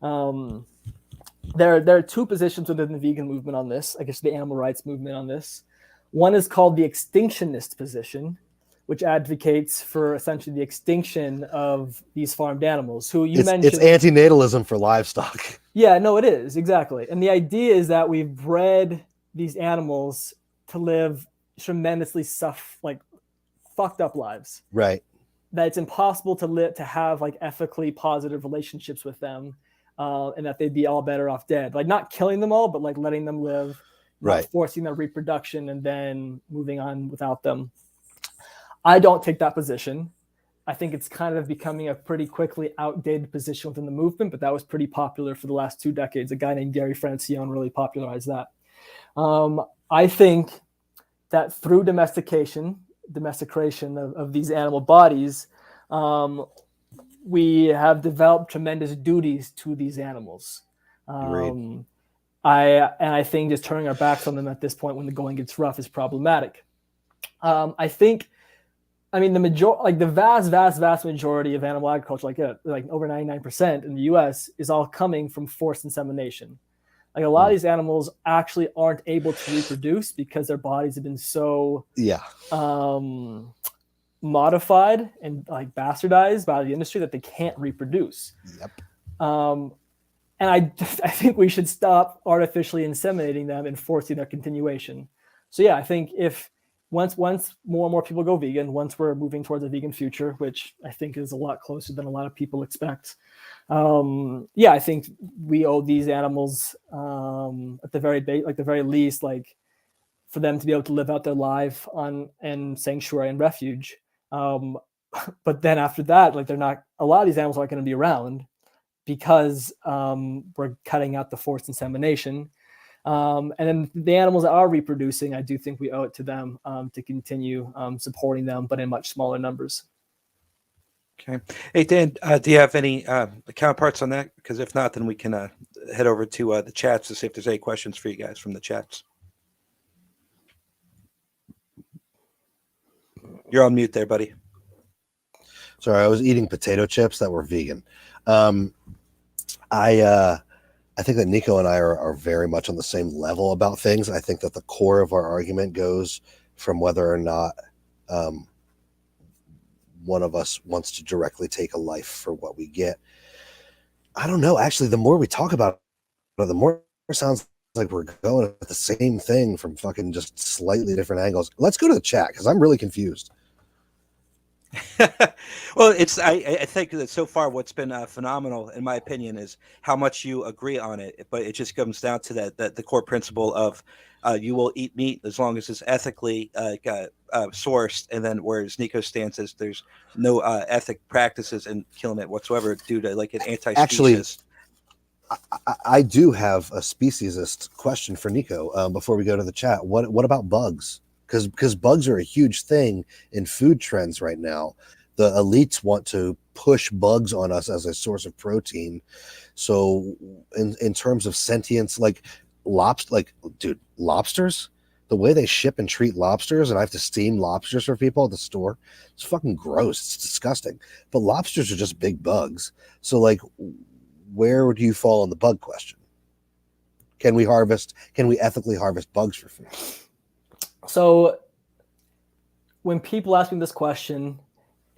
There are two positions within the vegan movement on this, I guess the animal rights movement on this. One is called the extinctionist position, which advocates for essentially the extinction of these farmed animals, who you mentioned. It's antinatalism for livestock. Yeah, no, it is, exactly. And the idea is that we've bred these animals to live tremendously fucked up lives. Right. That it's impossible to have like ethically positive relationships with them, and that they'd be all better off dead. Like not killing them all, but like letting them live, right, forcing their reproduction and then moving on without them. I don't take that position. I think it's kind of becoming a pretty quickly outdated position within the movement, but that was pretty popular for the last 2 decades. A guy named Gary Francione really popularized that. I think that through domestication of these animal bodies, we have developed tremendous duties to these animals. I think just turning our backs on them at this point when the going gets rough is problematic. The vast majority of animal agriculture, like over 99% in the US, is all coming from forced insemination. Like a lot of these animals actually aren't able to reproduce because their bodies have been so modified and like bastardized by the industry that they can't reproduce. Yep. And I think we should stop artificially inseminating them and forcing their continuation. So yeah, I think if once more and more people go vegan, once we're moving towards a vegan future, which I think is a lot closer than a lot of people expect, I think we owe these animals at the very least, like for them to be able to live out their life in sanctuary and refuge. But then after that, like a lot of these animals aren't going to be around because we're cutting out the forced insemination. And then the animals that are reproducing, I do think we owe it to them to continue supporting them, but in much smaller numbers. Okay. Hey, Dan, do you have any counterparts on that? Because if not, then we can head over to the chats to see if there's any questions for you guys from the chats. You're on mute there, buddy. Sorry, I was eating potato chips that were vegan. I think that Nico and I are very much on the same level about things. I think that the core of our argument goes from whether or not one of us wants to directly take a life for what we get. I don't know. Actually, the more we talk about it, the more it sounds like we're going at the same thing from fucking just slightly different angles. Let's go to the chat because I'm really confused. Well, I think that so far what's been phenomenal, in my opinion, is how much you agree on it. But it just comes down to that the core principle of you will eat meat as long as it's ethically sourced, and then whereas Nico stands as there's no ethic practices in killing it whatsoever due to like an anti-species. Actually, I do have a speciesist question for Nico before we go to the chat. What about bugs? Because bugs are a huge thing in food trends right now. The elites want to push bugs on us as a source of protein. So in terms of sentience, like lobsters, the way they ship and treat lobsters, and I have to steam lobsters for people at the store, it's fucking gross. It's disgusting. But lobsters are just big bugs. So like, where would you fall on the bug question? Can we ethically harvest bugs for food? So when people ask me this question,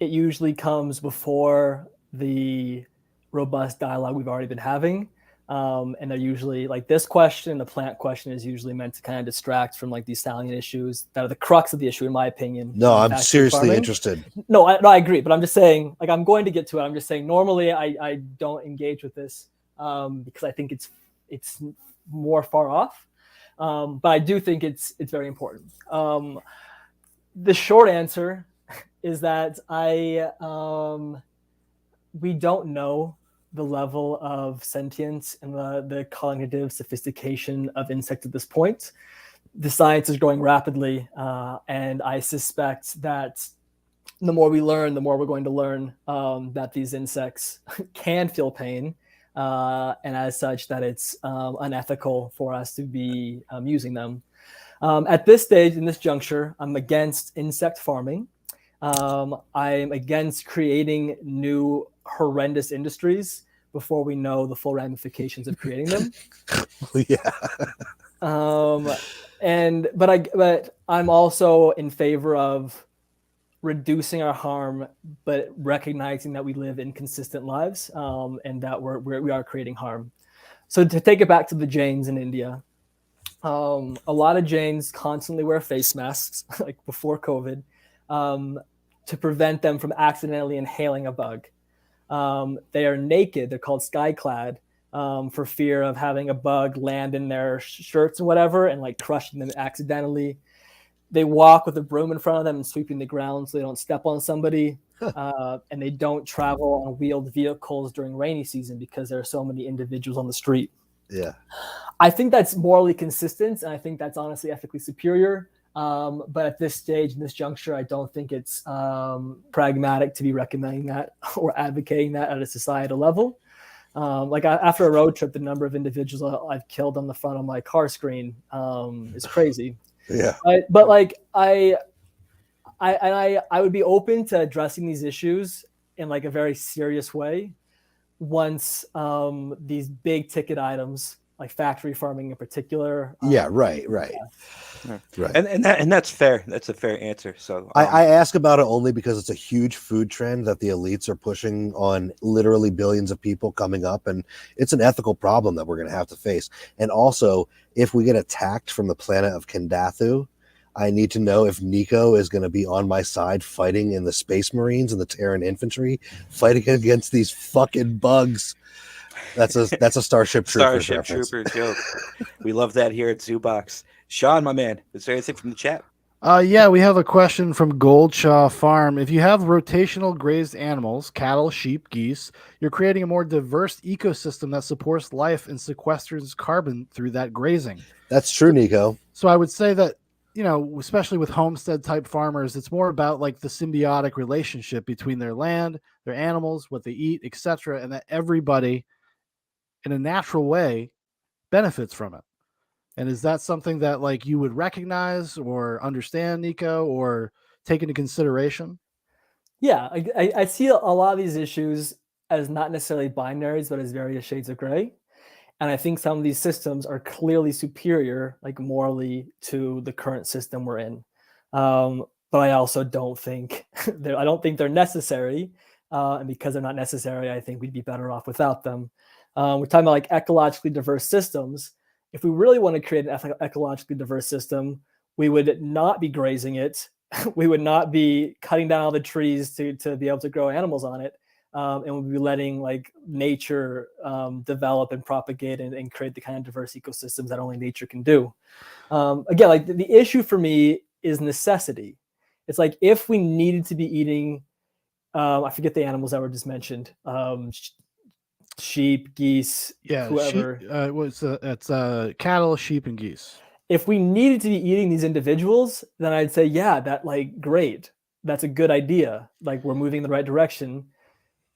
it usually comes before the robust dialogue we've already been having. And they're usually like this question, the plant question is usually meant to kind of distract from like these salient issues that are the crux of the issue, in my opinion. No, I'm seriously interested. No, I agree. But I'm just saying, like, I'm going to get to it. I'm just saying normally I don't engage with this because I think it's more far off. But I do think it's very important. The short answer is that we don't know the level of sentience and the cognitive sophistication of insects at this point. The science is growing rapidly, and I suspect that the more we learn, the more we're going to learn that these insects can feel pain, and as such that it's unethical for us to be using them. At this stage, in this juncture, I'm against insect farming. I'm against creating new horrendous industries before we know the full ramifications of creating them. Yeah. But I'm also in favor of reducing our harm, but recognizing that we live inconsistent lives, and that we are creating harm. So to take it back to the Jains in India, a lot of Jains constantly wear face masks, like before COVID, to prevent them from accidentally inhaling a bug. They are naked. They're called skyclad for fear of having a bug land in their shirts and whatever and like crushing them accidentally. They walk with a broom in front of them and sweeping the ground so they don't step on somebody. And they don't travel on wheeled vehicles during rainy season because there are so many individuals on the street. Yeah. I think that's morally consistent, and I think that's honestly ethically superior. But at this stage, in this juncture, I don't think it's pragmatic to be recommending that or advocating that at a societal level. Like after a road trip, the number of individuals I've killed on the front of my car screen is crazy. Yeah. But like I would be open to addressing these issues in like a very serious way once these big ticket items like factory farming in particular. Right. And that's fair. That's a fair answer. So I ask about it only because it's a huge food trend that the elites are pushing on literally billions of people coming up, and it's an ethical problem that we're going to have to face. And also, if we get attacked from the planet of Kendathu, I need to know if Nico is going to be on my side fighting in the Space Marines and the Terran Infantry, fighting against these fucking bugs. That's a Starship Troopers Trooper joke. We love that here at Zoobox. Sean, my man, is there anything from the chat? Yeah, we have a question from Goldshaw Farm. If you have rotational grazed animals, cattle, sheep, geese, you're creating a more diverse ecosystem that supports life and sequesters carbon through that grazing. That's true, Nico. So I would say that, you know, especially with homestead type farmers, it's more about like the symbiotic relationship between their land, their animals, what they eat, etc., and that everybody in a natural way benefits from it. And is that something that like you would recognize or understand, Nico, or take into consideration? Yeah, I see a lot of these issues as not necessarily binaries, but as various shades of gray. And I think some of these systems are clearly superior, like morally, to the current system we're in. But I also don't think they're necessary. And because they're not necessary, I think we'd be better off without them. We're talking about like ecologically diverse systems. If we really want to create an ecologically diverse system, we would not be grazing it. We would not be cutting down all the trees to be able to grow animals on it. And we'll be letting like nature develop and propagate and create the kind of diverse ecosystems that only nature can do. Again, like the issue for me is necessity. It's like if we needed to be eating, I forget the animals that were just mentioned, sheep, geese, whoever. It's cattle, sheep, and geese. If we needed to be eating these individuals, then I'd say, yeah, that like great. That's a good idea. Like we're moving in the right direction.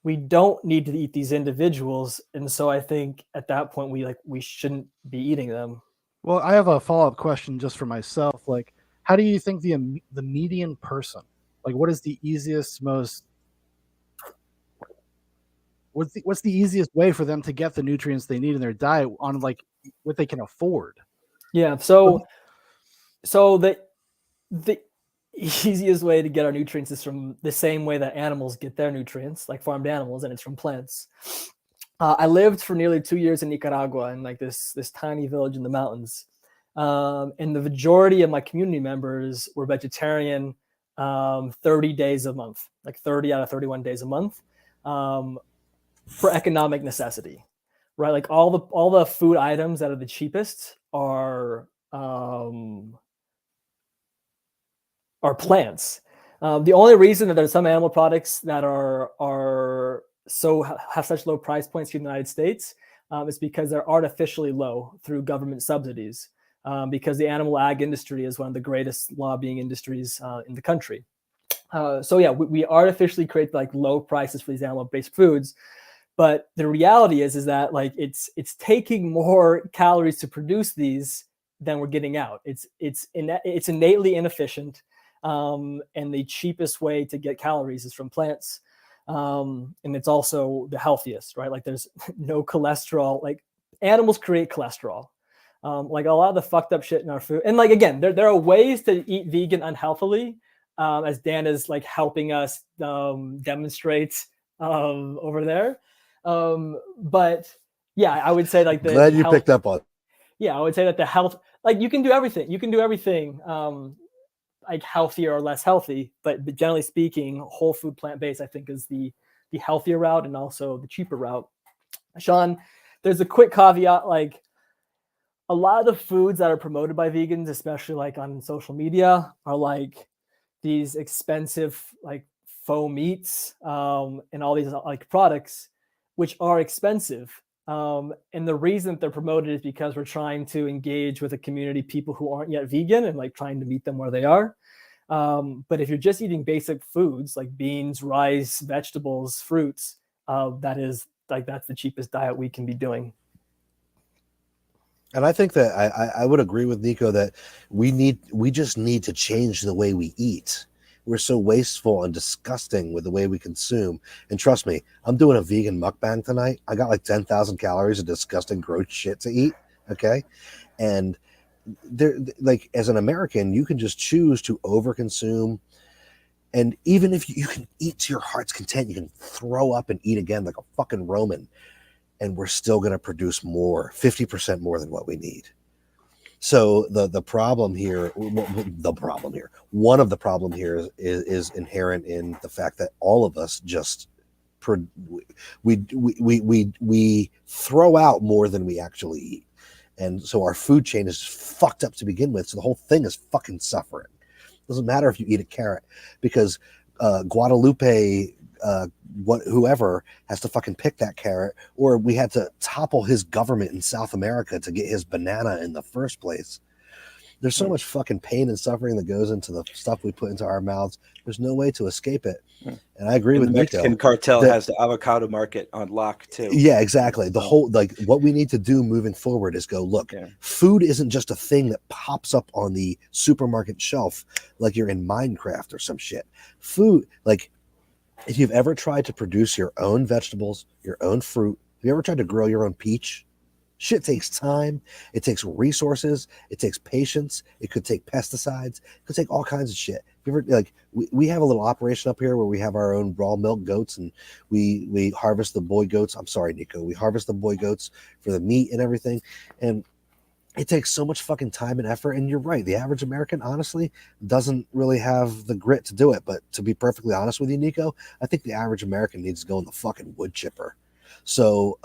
We don't need to eat these individuals, and so I think at that point we shouldn't be eating them. Well, I have a follow-up question just for myself. Like, how do you think the median person, like, what is the easiest, what's the easiest way for them to get the nutrients they need in their diet on like what they can afford? Yeah. So the easiest way to get our nutrients is from the same way that animals get their nutrients, like farmed animals, and it's from plants. I lived for nearly 2 years in Nicaragua in like this tiny village in the mountains. And the majority of my community members were vegetarian 30 days a month, like 30 out of 31 days a month, for economic necessity, right? Like all the food items that are the cheapest are plants. The only reason that there's some animal products that have such low price points in the United States is because they're artificially low through government subsidies, because the animal ag industry is one of the greatest lobbying industries in the country. So yeah, we artificially create like low prices for these animal-based foods. But the reality is that like it's taking more calories to produce these than we're getting out. It's innately inefficient, and the cheapest way to get calories is from plants, and it's also the healthiest, right? Like there's no cholesterol. Like animals create cholesterol, like a lot of the fucked up shit in our food. And like again, there are ways to eat vegan unhealthily, as Dan is like helping us demonstrate over there. But yeah, I would say like glad you picked up on. Yeah, I would say that the health, like you can do everything. You can do everything like healthier or less healthy, but generally speaking, whole food plant-based, I think, is the healthier route and also the cheaper route. Sean, there's a quick caveat, like a lot of the foods that are promoted by vegans, especially like on social media, are like these expensive like faux meats and all these like products, which are expensive. And the reason that they're promoted is because we're trying to engage with a community, people who aren't yet vegan, and like trying to meet them where they are. But if you're just eating basic foods like beans, rice, vegetables, fruits, that's the cheapest diet we can be doing. And I think that I would agree with Nico that we just need to change the way we eat. We're so wasteful and disgusting with the way we consume. And trust me, I'm doing a vegan mukbang tonight. I got like 10,000 calories of disgusting, gross shit to eat. Okay. And there, like as an American, you can just choose to overconsume. And even if you can eat to your heart's content, you can throw up and eat again like a fucking Roman. And we're still going to produce more, 50% more than what we need. So the problem here, one of the problem here is inherent in the fact that all of us just we throw out more than we actually eat, and so our food chain is fucked up to begin with. So the whole thing is fucking suffering. Doesn't matter if you eat a carrot, because Guadalupe. Whoever has to fucking pick that carrot, or we had to topple his government in South America to get his banana in the first place. There's so much fucking pain and suffering that goes into the stuff we put into our mouths. There's no way to escape it. And I agree with the Mexican Nico. cartel has the avocado market on lock too. Yeah, exactly. The whole, like, what we need to do moving forward is go, look, food isn't just a thing that pops up on the supermarket shelf like you're in Minecraft or some shit. Food, like, if you've ever tried to produce your own vegetables, your own fruit, have you ever tried to grow your own peach? Shit takes time. It takes resources. It takes patience. It could take pesticides. It could take all kinds of shit. If you ever, like, we have a little operation up here where we have our own raw milk goats, and we harvest the boy goats. I'm sorry, Nico. We harvest the boy goats for the meat and everything. And it takes so much fucking time and effort. And you're right. The average American, honestly, doesn't really have the grit to do it. But to be perfectly honest with you, Nico, I think the average American needs to go in the fucking wood chipper. So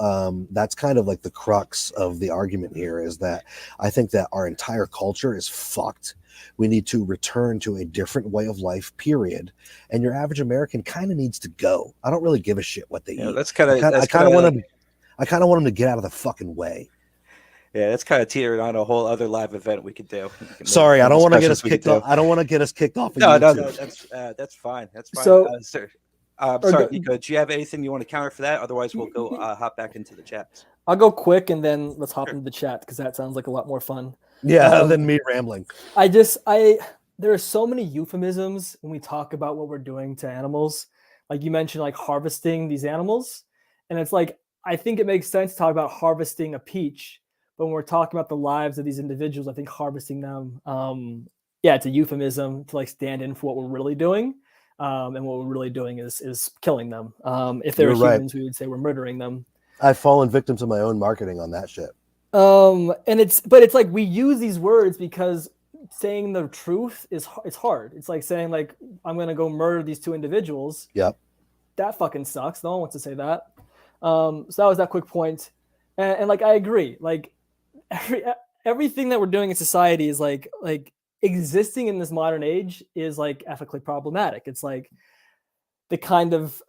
that's kind of like the crux of the argument here, is that I think that our entire culture is fucked. We need to return to a different way of life, period. And your average American kind of needs to go. I don't really give a shit what they eat. That's kind of. I kind of want them to get out of the fucking way. Yeah, that's kind of teetering on a whole other live event we could do. Sorry, I don't want to get us kicked off. I don't want to get us kicked off. No, that's fine. That's fine. So, sir. Sorry, Nico, do you have anything you want to counter for that? Otherwise, we'll go hop back into the chat. I'll go quick and then let's hop into the chat because that sounds like a lot more fun. Yeah, than me rambling. There are so many euphemisms when we talk about what we're doing to animals. Like you mentioned, like harvesting these animals. And it's like, I think it makes sense to talk about harvesting a peach. But when we're talking about the lives of these individuals, I think harvesting them, it's a euphemism to like stand in for what we're really doing. And what we're really doing is killing them. If they were humans, we would say we're murdering them. I've fallen victim to my own marketing on that shit. But it's like we use these words because saying the truth it's hard. It's like saying like I'm gonna go murder these two individuals. Yep. That fucking sucks. No one wants to say that. So that was that quick point. And like I agree. Like everything that we're doing in society is like existing in this modern age is like ethically problematic. It's like the kind of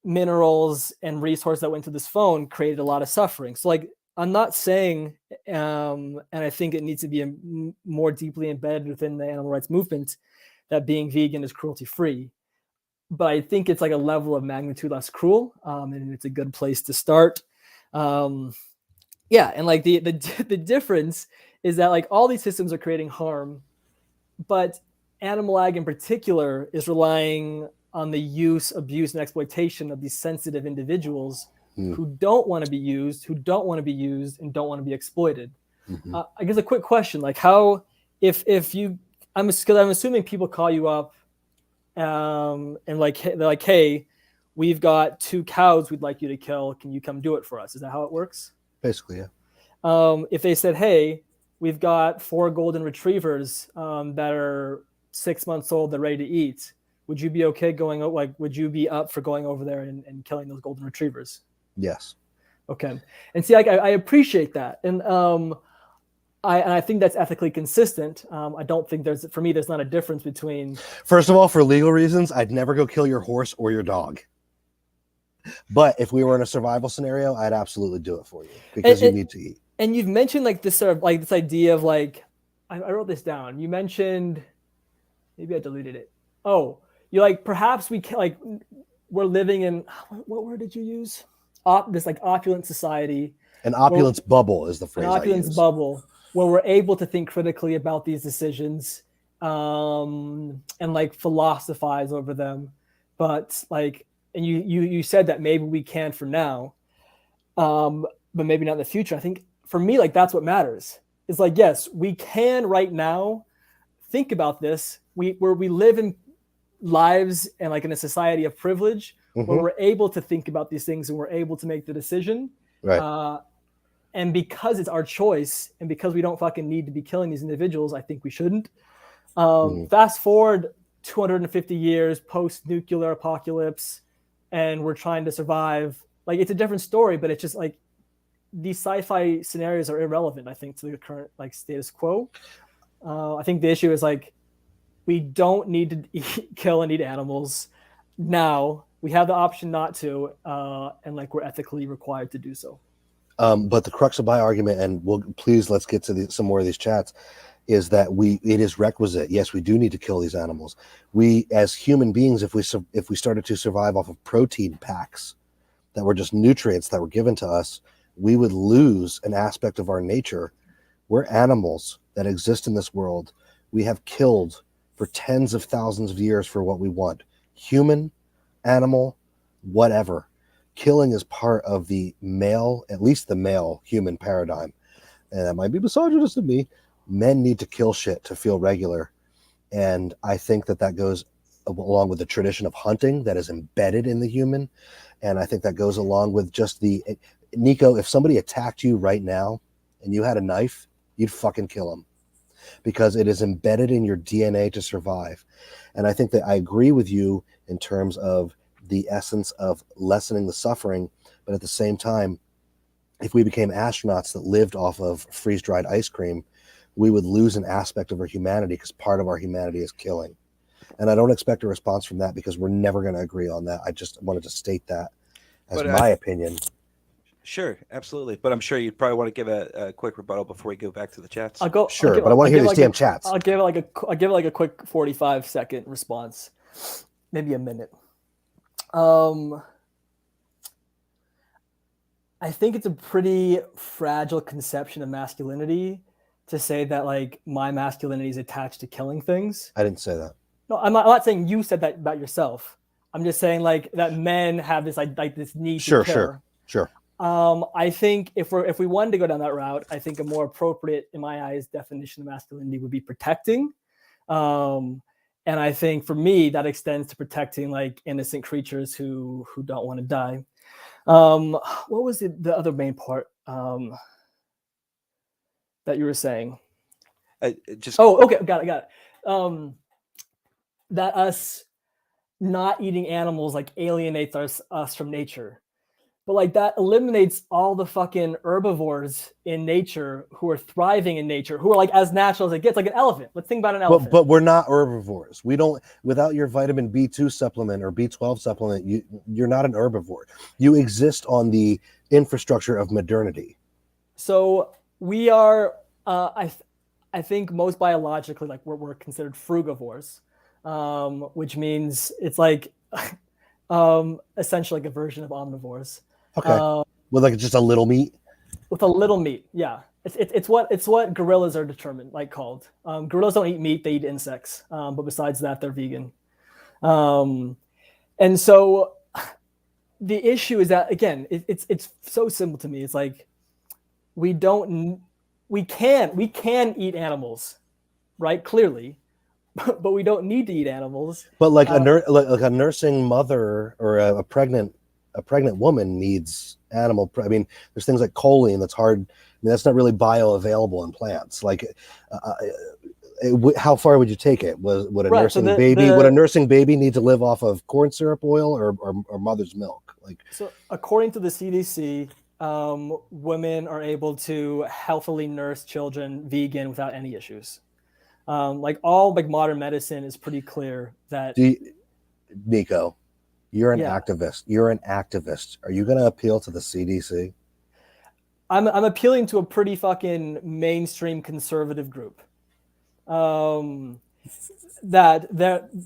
minerals and resource that went to this phone created a lot of suffering. So like, I'm not saying, and I think it needs to be more deeply embedded within the animal rights movement, that being vegan is cruelty free. But I think it's like a level of magnitude less cruel, and it's a good place to start. And like the difference is that like all these systems are creating harm, but animal ag in particular is relying on the use, abuse, and exploitation of these sensitive individuals who don't want to be used, and don't want to be exploited. I guess a quick question, like how, I'm assuming people call you up and like, they're like, hey, we've got 2 cows we'd like you to kill. Can you come do it for us? Is that how it works? Basically, yeah. If they said, hey, we've got 4 golden retrievers that are 6 months old, they're ready to eat, would you be okay would you be up for going over there and killing those golden retrievers? Yes. Okay. And see, I appreciate that. And I think that's ethically consistent. I don't think there's not a difference between. First of all, for legal reasons, I'd never go kill your horse or your dog. But if we were in a survival scenario, I'd absolutely do it for you because you need to eat. And you've mentioned like this sort of like this idea of like, I wrote this down. You mentioned, maybe I deleted it. Oh, you like, perhaps we can, like, we're living in, what word did you use? This like opulent society. An opulence bubble is the phrase. An opulence bubble where we're able to think critically about these decisions and like philosophize over them. But like, and you said that maybe we can for now, but maybe not in the future. I think for me, like that's what matters. It's like, yes, we can right now think about this. We live in lives and like in a society of privilege where we're able to think about these things and we're able to make the decision. Right. And because it's our choice and because we don't fucking need to be killing these individuals, I think we shouldn't. Fast forward 250 years post-nuclear apocalypse and we're trying to survive. Like it's a different story, but it's just like these sci-fi scenarios are irrelevant, I think, to the current like status quo. I think the issue is like we don't need to kill and eat animals now. We have the option not to, and like we're ethically required to do so. But the crux of my argument, and let's get to some more of these chats, is that it is requisite. Yes, we do need to kill these animals. We, as human beings, if we started to survive off of protein packs that were just nutrients that were given to us, we would lose an aspect of our nature. We're animals that exist in this world. We have killed for tens of thousands of years for what we want. Human, animal, whatever. Killing is part of the male, at least the male human paradigm. And that might be misogynist of me. Men need to kill shit to feel regular. And I think that goes along with the tradition of hunting that is embedded in the human. And I think that goes along with just Nico, if somebody attacked you right now and you had a knife, you'd fucking kill them because it is embedded in your DNA to survive. And I think that I agree with you in terms of the essence of lessening the suffering. But at the same time, if we became astronauts that lived off of freeze-dried ice cream, we would lose an aspect of our humanity because part of our humanity is killing. And I don't expect a response from that because we're never going to agree on that. I just wanted to state that as my opinion. Sure, absolutely. But I'm sure you'd probably want to give a quick rebuttal before we go back to the chats. But I want to hear these damn chats. I'll give it like a quick 45-second response, maybe a minute. I think it's a pretty fragile conception of masculinity to say that like my masculinity is attached to killing things. I didn't say that. No, I'm not saying you said that about yourself. I'm just saying like that men have this like this need to kill. Sure. I think if we wanted to go down that route, I think a more appropriate, in my eyes, definition of masculinity would be protecting. And I think for me, that extends to protecting like innocent creatures who don't want to die. What was the other main part that you were saying? Okay, got it. That us not eating animals like alienates us from nature. But like that eliminates all the fucking herbivores in nature who are thriving in nature, who are like as natural as it gets, like an elephant. Let's think about an elephant. But we're not herbivores. We don't, without your vitamin B2 supplement or B12 supplement, you're not an herbivore. You exist on the infrastructure of modernity. So we are, I think most biologically, like we're considered frugivores, which means it's like essentially like a version of omnivores. Okay. With like just a little meat. With a little meat, yeah. It's what gorillas are called. Gorillas don't eat meat; they eat insects. But besides that, they're vegan. And so the issue is that again, it's so simple to me. It's like we can eat animals, right? Clearly, but we don't need to eat animals. But like a nursing mother or a pregnant woman needs animal. I mean, there's things like choline that's hard. I mean, that's not really bioavailable in plants. Like, how far would you take it? Would a nursing baby need to live off of corn syrup oil or mother's milk? Like, so according to the CDC, women are able to healthily nurse children vegan without any issues. Like modern medicine is pretty clear that. Nico, you're an activist. You're an activist. Are you going to appeal to the CDC? I'm appealing to a pretty fucking mainstream conservative group. That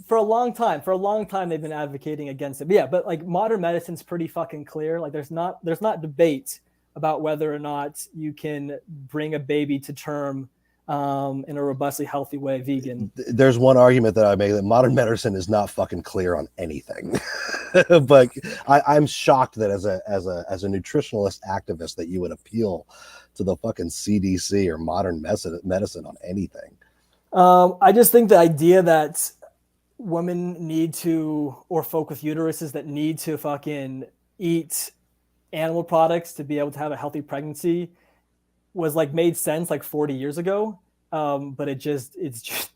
for a long time they've been advocating against it. But yeah, but like modern medicine's pretty fucking clear. Like there's not debate about whether or not you can bring a baby to term in a robustly healthy way, vegan. There's one argument that I make that modern medicine is not fucking clear on anything. But I'm shocked that as a nutritionalist activist that you would appeal to the fucking CDC or modern medicine on anything. I just think the idea that women need to, or folk with uteruses that need to fucking eat animal products to be able to have a healthy pregnancy was like made sense like 40 years ago. But it's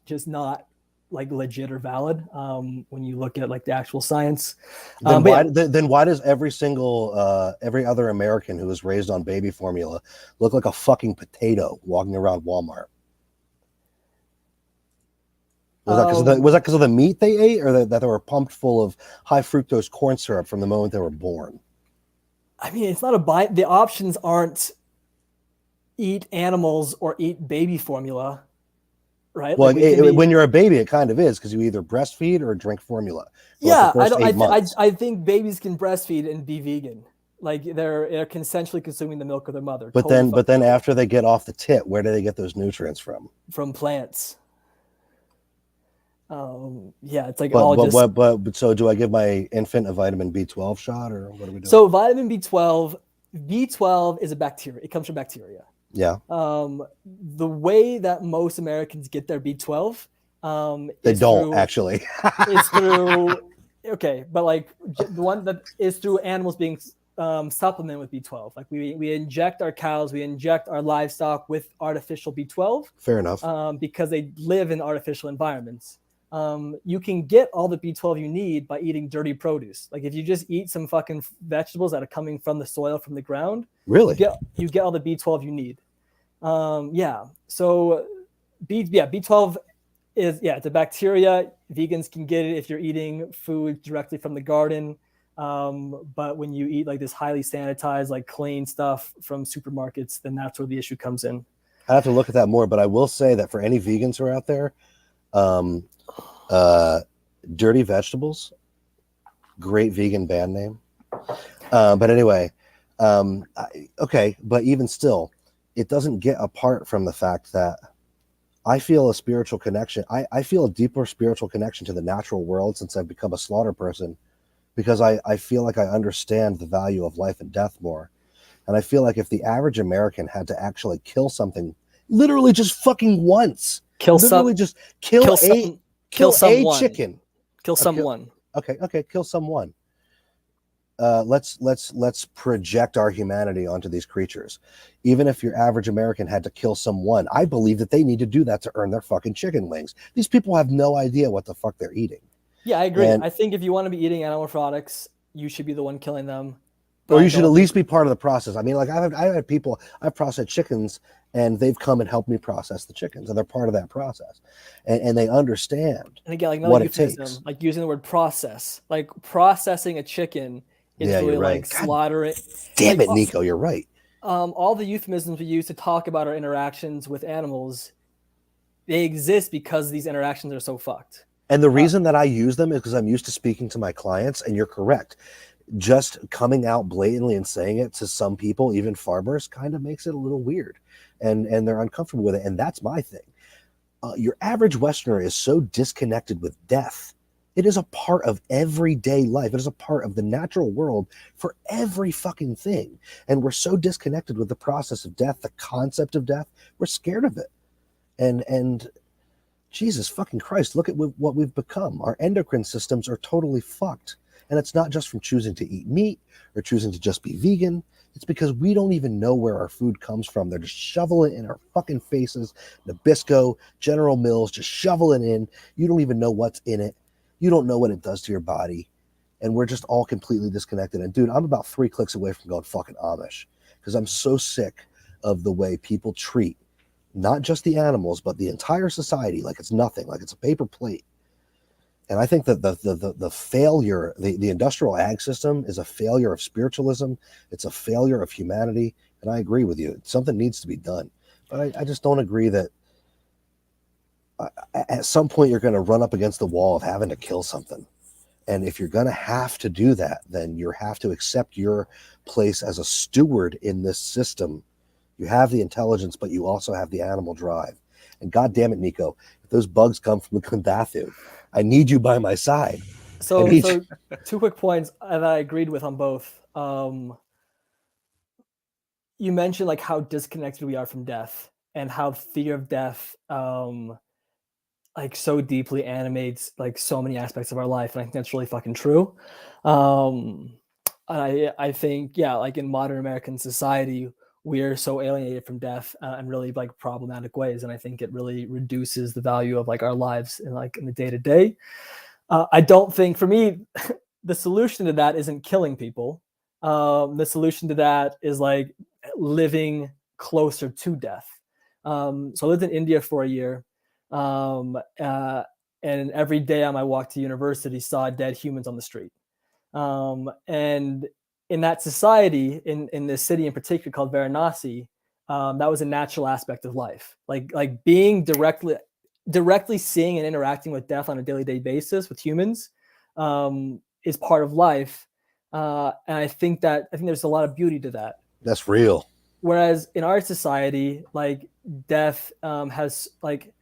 just not like legit or valid when you look at like the actual science. Then why does every other American who was raised on baby formula look like a fucking potato walking around Walmart? Was that because of the meat they ate, or that they were pumped full of high fructose corn syrup from the moment they were born? I mean, it's not a buy. The options aren't eat animals or eat baby formula, right? Well, Like we can be, when you're a baby, it kind of is, because you either breastfeed or drink formula for like yeah. the first 8 months. I think babies can breastfeed and be vegan. Like they're consensually consuming the milk of their mother. But Totally then after they get off the tit, where do they get those nutrients from? from plants. Yeah, it's like all But so do I give my infant a vitamin B12 shot, or what are we doing? So vitamin B12 is a bacteria. It comes from bacteria. Yeah. The way that most Americans get their B12, They don't actually. Is through okay, but like the one that is through animals being supplemented with B12. Like we inject our cows, we inject our livestock with artificial B12. Fair enough. Because they live in artificial environments. You can get all the B12 you need by eating dirty produce. Like if you just eat some fucking vegetables that are coming from the soil, from the ground, Really? you get all the B12 you need. Yeah. So B12 is, it's a bacteria. Vegans can get it if you're eating food directly from the garden. But when you eat like this highly sanitized, like clean stuff from supermarkets, then that's where the issue comes in. I have to look at that more, but I will say that for any vegans who are out there, Dirty Vegetables, great vegan band name. But anyway, okay, but even still, it doesn't get apart from the fact that I feel a spiritual connection. I feel a deeper spiritual connection to the natural world since I've become a slaughter person, because I feel like I understand the value of life and death more. And I feel like if the average American had to actually kill something, literally just fucking once, kill someone, kill someone. Let's project our humanity onto these creatures. Even if your average American had to kill someone, I believe that they need to do that to earn their fucking chicken wings. These people have no idea what the fuck they're eating. Yeah, I agree. I think if you want to be eating animal products, you should be the one killing them. Or you should at least be part of the process. I mean, like I've had people, I've processed chickens, and they've come and helped me process the chickens, and they're part of that process, and they understand. And again, like what it takes. Like using the word process, like processing a chicken is really right. like slaughtering. Damn it, Nico, you're right. All the euphemisms we use to talk about our interactions with animals, they exist because these interactions are so fucked. And the reason that I use them is because I'm used to speaking to my clients, and you're correct. Just coming out blatantly and saying it to some people, even farmers, kind of makes it a little weird, and they're uncomfortable with it. And that's my thing. Your average Westerner is so disconnected with death. It is a part of everyday life. It is a part of the natural world for every fucking thing. And we're so disconnected with the process of death, the concept of death. We're scared of it. And Jesus fucking Christ, look at what we've become. Our endocrine systems are totally fucked. And it's not just from choosing to eat meat or choosing to just be vegan. It's because we don't even know where our food comes from. They're just shoveling it in our fucking faces. Nabisco, General Mills, just shovel it in. You don't even know what's in it. You don't know what it does to your body. And we're just all completely disconnected. And dude, I'm about 3 clicks away from going fucking Amish, because I'm so sick of the way people treat not just the animals, but the entire society like it's nothing, like it's a paper plate. And I think that the failure, the industrial ag system is a failure of spiritualism. It's a failure of humanity. And I agree with you. Something needs to be done. But I just don't agree that at some point you're going to run up against the wall of having to kill something. And if you're going to have to do that, then you have to accept your place as a steward in this system. You have the intelligence, but you also have the animal drive. And God damn it, Nico, if those bugs come from the Kundathu, I need you by my side. So 2 quick points that I agreed with on both. You mentioned like how disconnected we are from death, and how fear of death like so deeply animates like so many aspects of our life. And I think that's really fucking true. I think, like in modern American society, we are so alienated from death in really like problematic ways. And I think it really reduces the value of like our lives in the day to day. I don't think, for me, the solution to that isn't killing people. The solution to that is like living closer to death. So I lived in India for a year. And every day on my walk to university saw dead humans on the street. And in that society, in this city in particular called Varanasi, that was a natural aspect of life. Like being directly seeing and interacting with death on a daily basis with humans is part of life. And I think there's a lot of beauty to that. That's real. Whereas in our society, like death has like,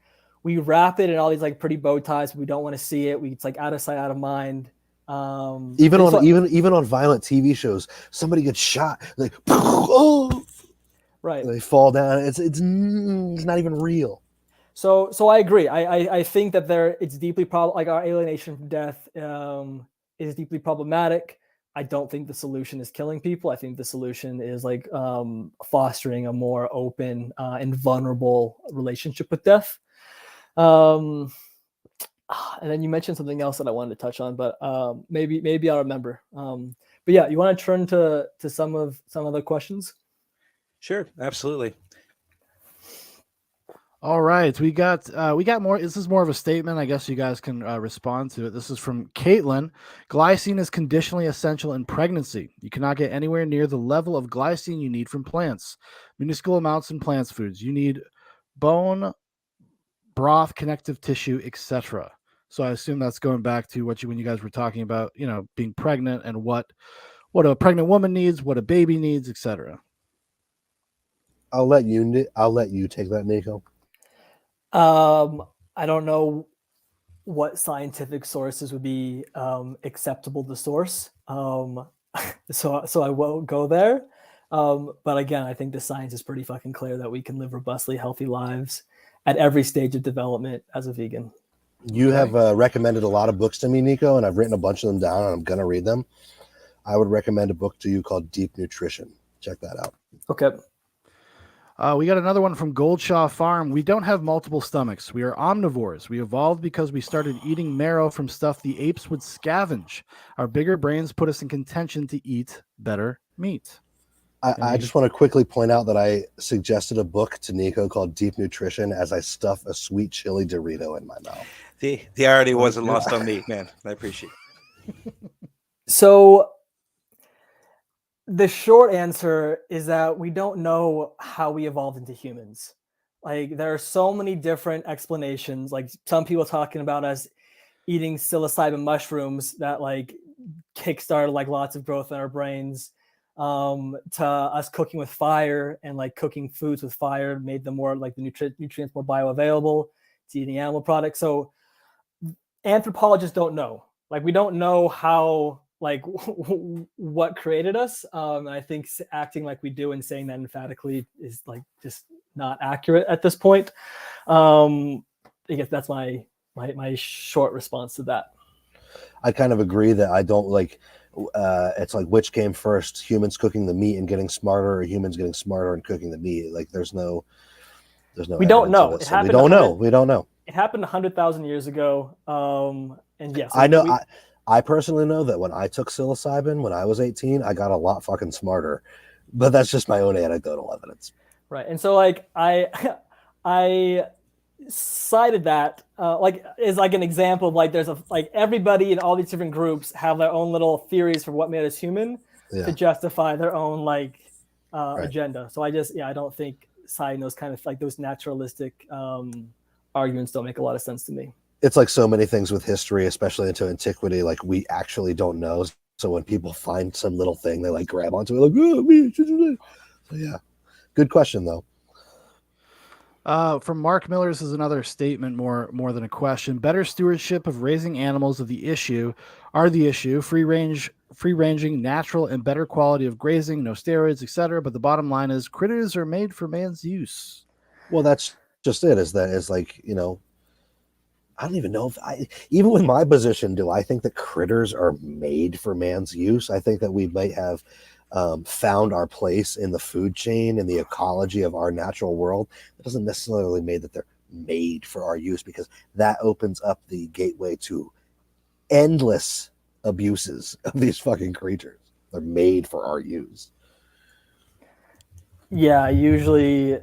we wrap it in all these like pretty bow ties. We don't want to see it. It's like out of sight, out of mind. Even on violent TV shows, somebody gets shot, like oh, right, they fall down. It's not even real. So I agree. I think that it's deeply like our alienation from death is deeply problematic. I don't think the solution is killing people. I think the solution is like fostering a more open and vulnerable relationship with death. And then you mentioned something else that I wanted to touch on, but maybe I'll remember. But yeah, you want to turn to some other questions? Sure, absolutely. All right, we got more. This is more of a statement. I guess you guys can respond to it. This is from Caitlin. Glycine is conditionally essential in pregnancy. You cannot get anywhere near the level of glycine you need from plants. Minuscule amounts in plants foods. You need bone, broth, connective tissue, etc. So I assume that's going back to when you guys were talking about, being pregnant and what a pregnant woman needs, what a baby needs, etc. I'll let you take that, Nico. I don't know what scientific sources would be acceptable to source. So I won't go there. But again, I think the science is pretty fucking clear that we can live robustly healthy lives at every stage of development as a vegan. You have recommended a lot of books to me, Nico, and I've written a bunch of them down, and I'm going to read them. I would recommend a book to you called Deep Nutrition. Check that out. Okay. We got another one from Goldshaw Farm. We don't have multiple stomachs. We are omnivores. We evolved because we started eating marrow from stuff the apes would scavenge. Our bigger brains put us in contention to eat better meat. I just want to quickly point out that I suggested a book to Nico called Deep Nutrition as I stuff a sweet chili Dorito in my mouth. The irony wasn't lost on me, man. I appreciate it. So the short answer is that we don't know how we evolved into humans. Like there are so many different explanations. Like some people talking about us eating psilocybin mushrooms that like kickstarted like lots of growth in our brains, to us cooking with fire and like cooking foods with fire made them more like the nutrients more bioavailable to eating animal products. So anthropologists don't know. Like we don't know how like what created us. And I think acting like we do and saying that emphatically is like just not accurate at this point. I guess that's my short response to that. I kind of agree that I don't like. It's like which came first: humans cooking the meat and getting smarter, or humans getting smarter and cooking the meat. Like there's no. We don't know. So we don't know. We don't know. It happened 100,000 years ago. And yes, I know. I personally know that when I took psilocybin when I was 18, I got a lot fucking smarter. But that's just my own anecdotal evidence. Right. And so like I cited that like is like an example of like there's like everybody in all these different groups have their own little theories for what made us human to justify their own like agenda. So I don't think citing those kind of like those naturalistic arguments don't make a lot of sense to me. It's like so many things with history, especially into antiquity, like we actually don't know. So when people find some little thing, they like grab onto it like, oh, me. So yeah. Good question though. From Mark Miller, this is another statement more than a question. Better stewardship of raising animals are the issue. Free ranging, natural, and better quality of grazing, no steroids, etc. But the bottom line is critters are made for man's use. Well, that's just it. Is like, I don't even know if even with my position, do I think that critters are made for man's use? I think that we might have found our place in the food chain and the ecology of our natural world. It doesn't necessarily mean that they're made for our use, because that opens up the gateway to endless abuses of these fucking creatures. They're made for our use. Yeah, usually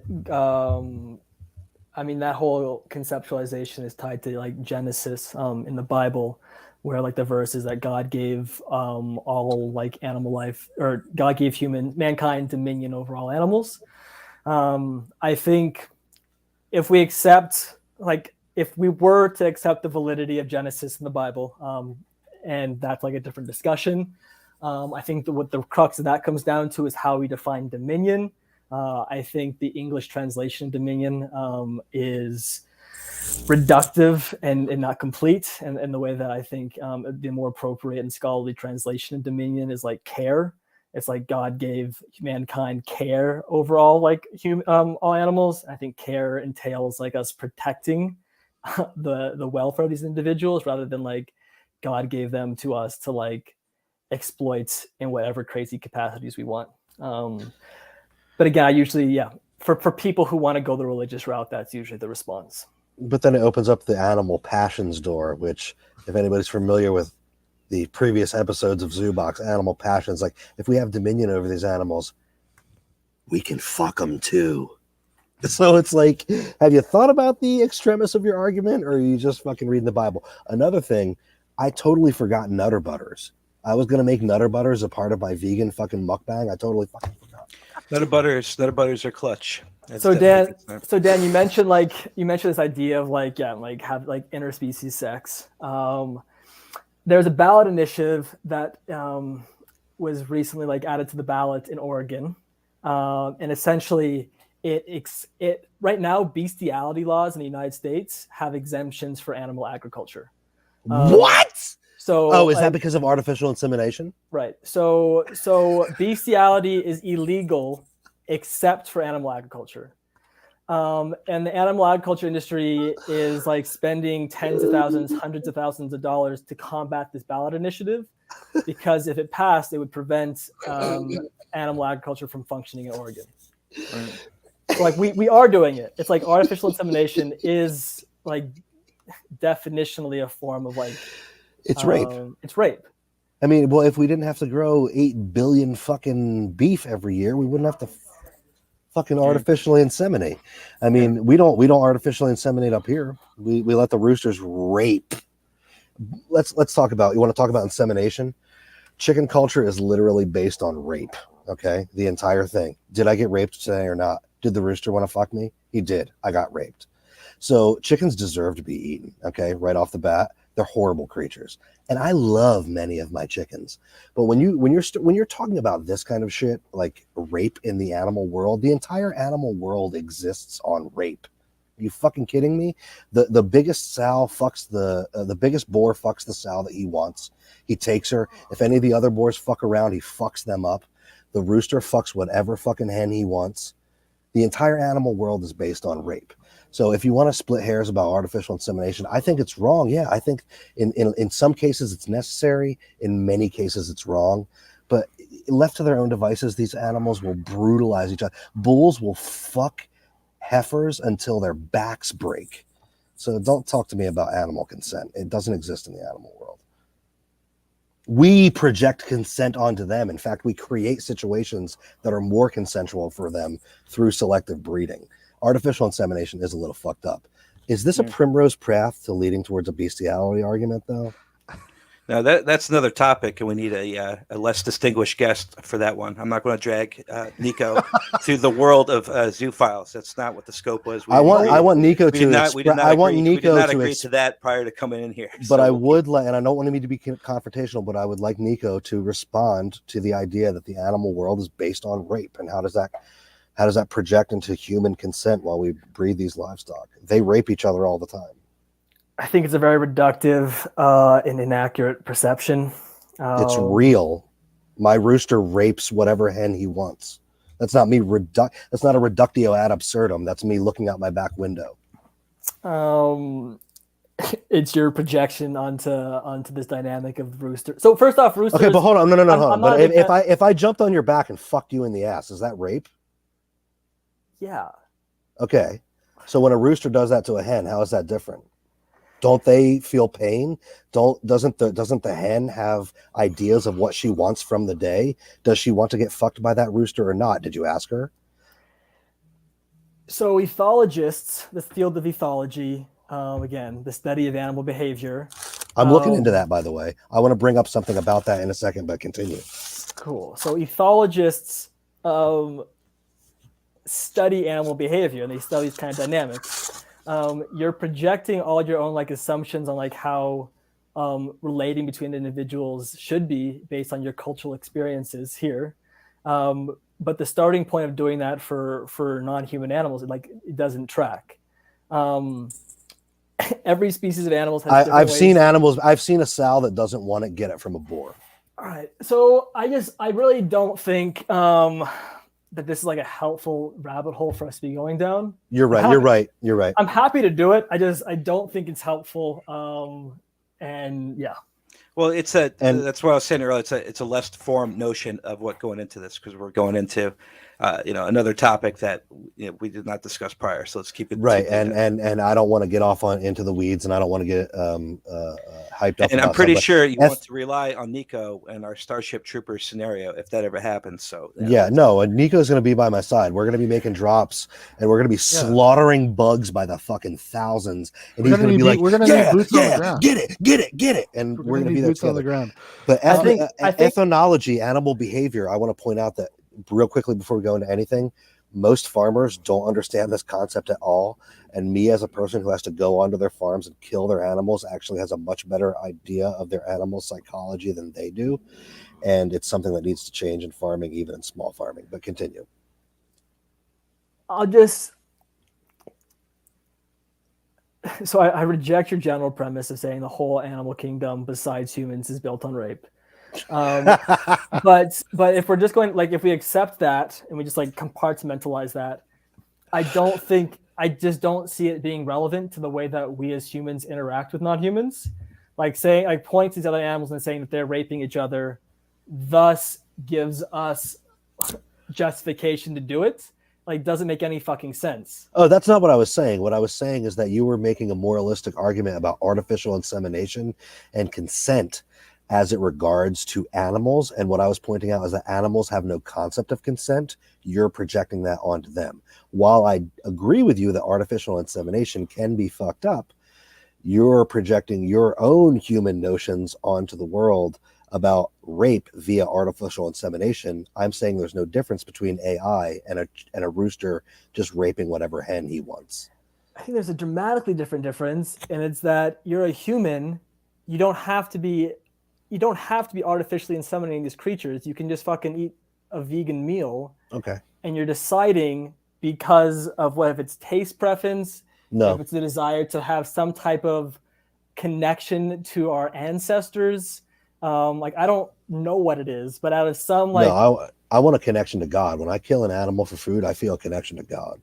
I mean that whole conceptualization is tied to like Genesis in the Bible, where like the verse is that God gave all like animal life, or God gave mankind dominion over all animals. I think if we were to accept the validity of Genesis in the Bible, and that's like a different discussion, I think what the crux of that comes down to is how we define dominion. I think the English translation of dominion is reductive and not complete. And the way that I think the more appropriate and scholarly translation of dominion is like care. It's like God gave mankind care over all all animals. I think care entails like us protecting the welfare of these individuals rather than like God gave them to us to like exploit in whatever crazy capacities we want. But again, I usually, for people who want to go the religious route, that's usually the response. But then it opens up the animal passions door, which, if anybody's familiar with the previous episodes of Zoobox, animal passions, like if we have dominion over these animals, we can fuck them too. So it's like, have you thought about the extremis of your argument, or are you just fucking reading the Bible? Another thing, I totally forgot Nutter Butters. I was gonna make Nutter Butters a part of my vegan fucking mukbang. I totally fucking forgot. Nutter Butters are clutch. So Dan, you mentioned this idea of have interspecies sex. There's a ballot initiative that was recently added to the ballot in Oregon, and essentially it right now bestiality laws in the United States have exemptions for animal agriculture. What? So, is that because of artificial insemination? Right. So bestiality is illegal except for animal agriculture. And the animal agriculture industry is spending tens of thousands, hundreds of thousands of dollars to combat this ballot initiative, because if it passed, it would prevent animal agriculture from functioning in Oregon. Right. So we are doing it. It's like artificial insemination is definitionally a form of it's rape. It's rape. I mean, well, if we didn't have to grow 8 billion fucking beef every year, we wouldn't have to fucking artificially inseminate. I mean, we don't artificially inseminate up here. We let the roosters rape. Let's talk about, you want to talk about insemination? Chicken culture is literally based on rape. Okay, the entire thing. Did I get raped today or not? Did the rooster want to fuck me? He did. I got raped. So chickens deserve to be eaten. Okay, right off the bat. They're horrible creatures, and I love many of my chickens. But when you're talking about this kind of shit, like rape in the animal world, the entire animal world exists on rape. Are you fucking kidding me? The biggest sow fucks the biggest boar fucks the sow that he wants. He takes her. If any of the other boars fuck around, he fucks them up. The rooster fucks whatever fucking hen he wants. The entire animal world is based on rape. So if you want to split hairs about artificial insemination, I think it's wrong. Yeah, I think in some cases it's necessary. In many cases it's wrong. But left to their own devices, these animals will brutalize each other. Bulls will fuck heifers until their backs break. So don't talk to me about animal consent. It doesn't exist in the animal world. We project consent onto them. In fact, we create situations that are more consensual for them through selective breeding. Artificial insemination is a little fucked up. Is this a primrose path to leading towards a bestiality argument, though? No, that's another topic, and we need a less distinguished guest for that one. I'm not going to drag Nico through the world of zoophiles. That's not what the scope was. I want Nico to. We did not agree to that prior to coming in here. But I would like, and I don't want me to be confrontational, but I would like Nico to respond to the idea that the animal world is based on rape, and how does that project into human consent while we breed these livestock? They rape each other all the time. I think it's a very reductive and inaccurate perception. It's real. My rooster rapes whatever hen he wants. That's not me. That's not a reductio ad absurdum. That's me looking out my back window. It's your projection onto this dynamic of the rooster. So first off, roosters. Okay, but hold on. No, hold on. But if I jumped on your back and fucked you in the ass, is that rape? Yeah. Okay. So when a rooster does that to a hen, how is that different? Don't they feel pain? Doesn't the hen have ideas of what she wants from the day? Does she want to get fucked by that rooster or not? Did you ask her? So ethologists, the field of ethology, again, the study of animal behavior, I'm looking into that, by the way. I want to bring up something about that in a second, but continue. Cool. So ethologists study animal behavior, and they study these kind of dynamics. You're projecting all your own like assumptions on like how relating between individuals should be based on your cultural experiences here. But the starting point of doing that for non-human animals, it doesn't track. Every species of animals has I've ways. seen animals. I've seen a sow that doesn't want to get it from a boar. All right. So I really don't think that this is like a helpful rabbit hole for us to be going down. You're right. You're right. I'm happy to do it. I don't think it's helpful. And yeah. Well, that's what I was saying earlier. It's a less formed notion of what going into this, because we're going into another topic that we did not discuss prior. So let's keep it right. And I don't want to get off into the weeds, and I don't want to get hyped up. And I'm pretty sure you want to rely on Nico and our Starship Troopers scenario if that ever happens. So and Nico's going to be by my side. We're going to be making drops, and we're going to be slaughtering bugs by the fucking thousands. And he's going to be like, we're going to need boots on the ground. Get it. And we're going to be there boots on the ground. But ethnology, animal behavior, I want to point out that real quickly before we go into anything, most farmers don't understand this concept at all. And me, as a person who has to go onto their farms and kill their animals, actually has a much better idea of their animal psychology than they do. And it's something that needs to change in farming, even in small farming. But continue. So I reject your general premise of saying the whole animal kingdom besides humans is built on rape. But if we're just going, like, if we accept that and we just like compartmentalize that, I just don't see it being relevant to the way that we as humans interact with non-humans. Like pointing to these other animals and saying that they're raping each other, thus gives us justification to do it. Like, doesn't make any fucking sense. Oh, that's not what I was saying. What I was saying is that you were making a moralistic argument about artificial insemination and consent as it regards to animals. And what I was pointing out is that animals have no concept of consent. You're projecting that onto them. While I agree with you that artificial insemination can be fucked up, you're projecting your own human notions onto the world about rape via artificial insemination. I'm saying there's no difference between AI and a rooster just raping whatever hen he wants. I think there's a dramatically different difference, and it's that you're a human. You don't have to be artificially inseminating these creatures. You can just fucking eat a vegan meal. Okay. And you're deciding because of if it's taste preference, if it's the desire to have some type of connection to our ancestors. I don't know what it is, but out of some I want a connection to God. When I kill an animal for food, I feel a connection to God,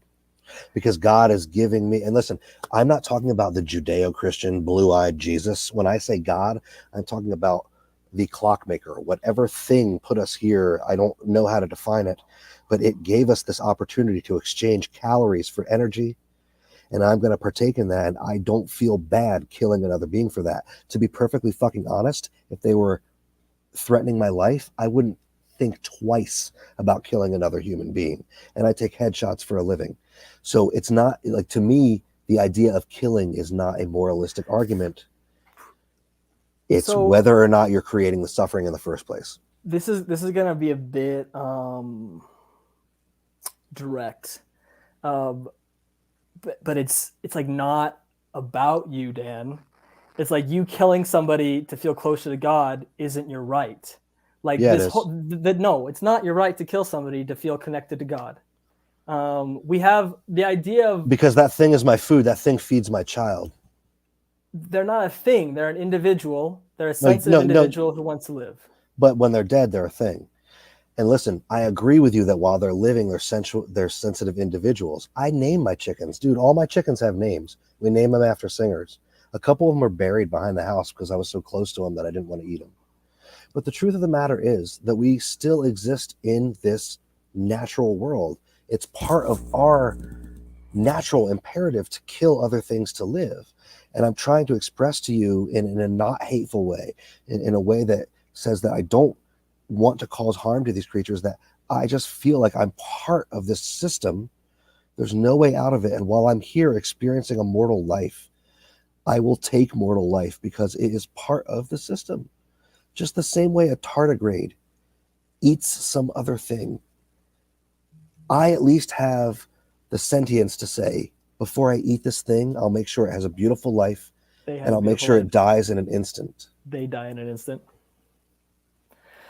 because God is giving me. And listen, I'm not talking about the Judeo-Christian blue-eyed Jesus. When I say God, I'm talking about the clockmaker, whatever thing put us here. I don't know how to define it, but it gave us this opportunity to exchange calories for energy. And I'm going to partake in that. And I don't feel bad killing another being for that. To be perfectly fucking honest, if they were threatening my life, I wouldn't think twice about killing another human being. And I take headshots for a living. So it's not like, to me, the idea of killing is not a moralistic argument. It's whether or not you're creating the suffering in the first place. This is going to be a bit direct. But it's like not about you, Dan. It's like you killing somebody to feel closer to God isn't your right. Like no, it's not your right to kill somebody to feel connected to God. We have the idea of, because that thing is my food. That thing feeds my child. They're not a thing. They're an individual. They're a sensitive individual who wants to live. But when they're dead, they're a thing. And listen, I agree with you that while they're living, they're sensitive individuals. I name my chickens. Dude, all my chickens have names. We name them after singers. A couple of them are buried behind the house because I was so close to them that I didn't want to eat them. But the truth of the matter is that we still exist in this natural world. It's part of our natural imperative to kill other things to live. And I'm trying to express to you in a not hateful way, in a way that says that I don't want to cause harm to these creatures, that I just feel like I'm part of this system. There's no way out of it. And while I'm here experiencing a mortal life, I will take mortal life because it is part of the system. Just the same way a tardigrade eats some other thing. I at least have the sentience to say, before I eat this thing, I'll make sure it has a beautiful life, and I'll make sure it dies in an instant. They die in an instant.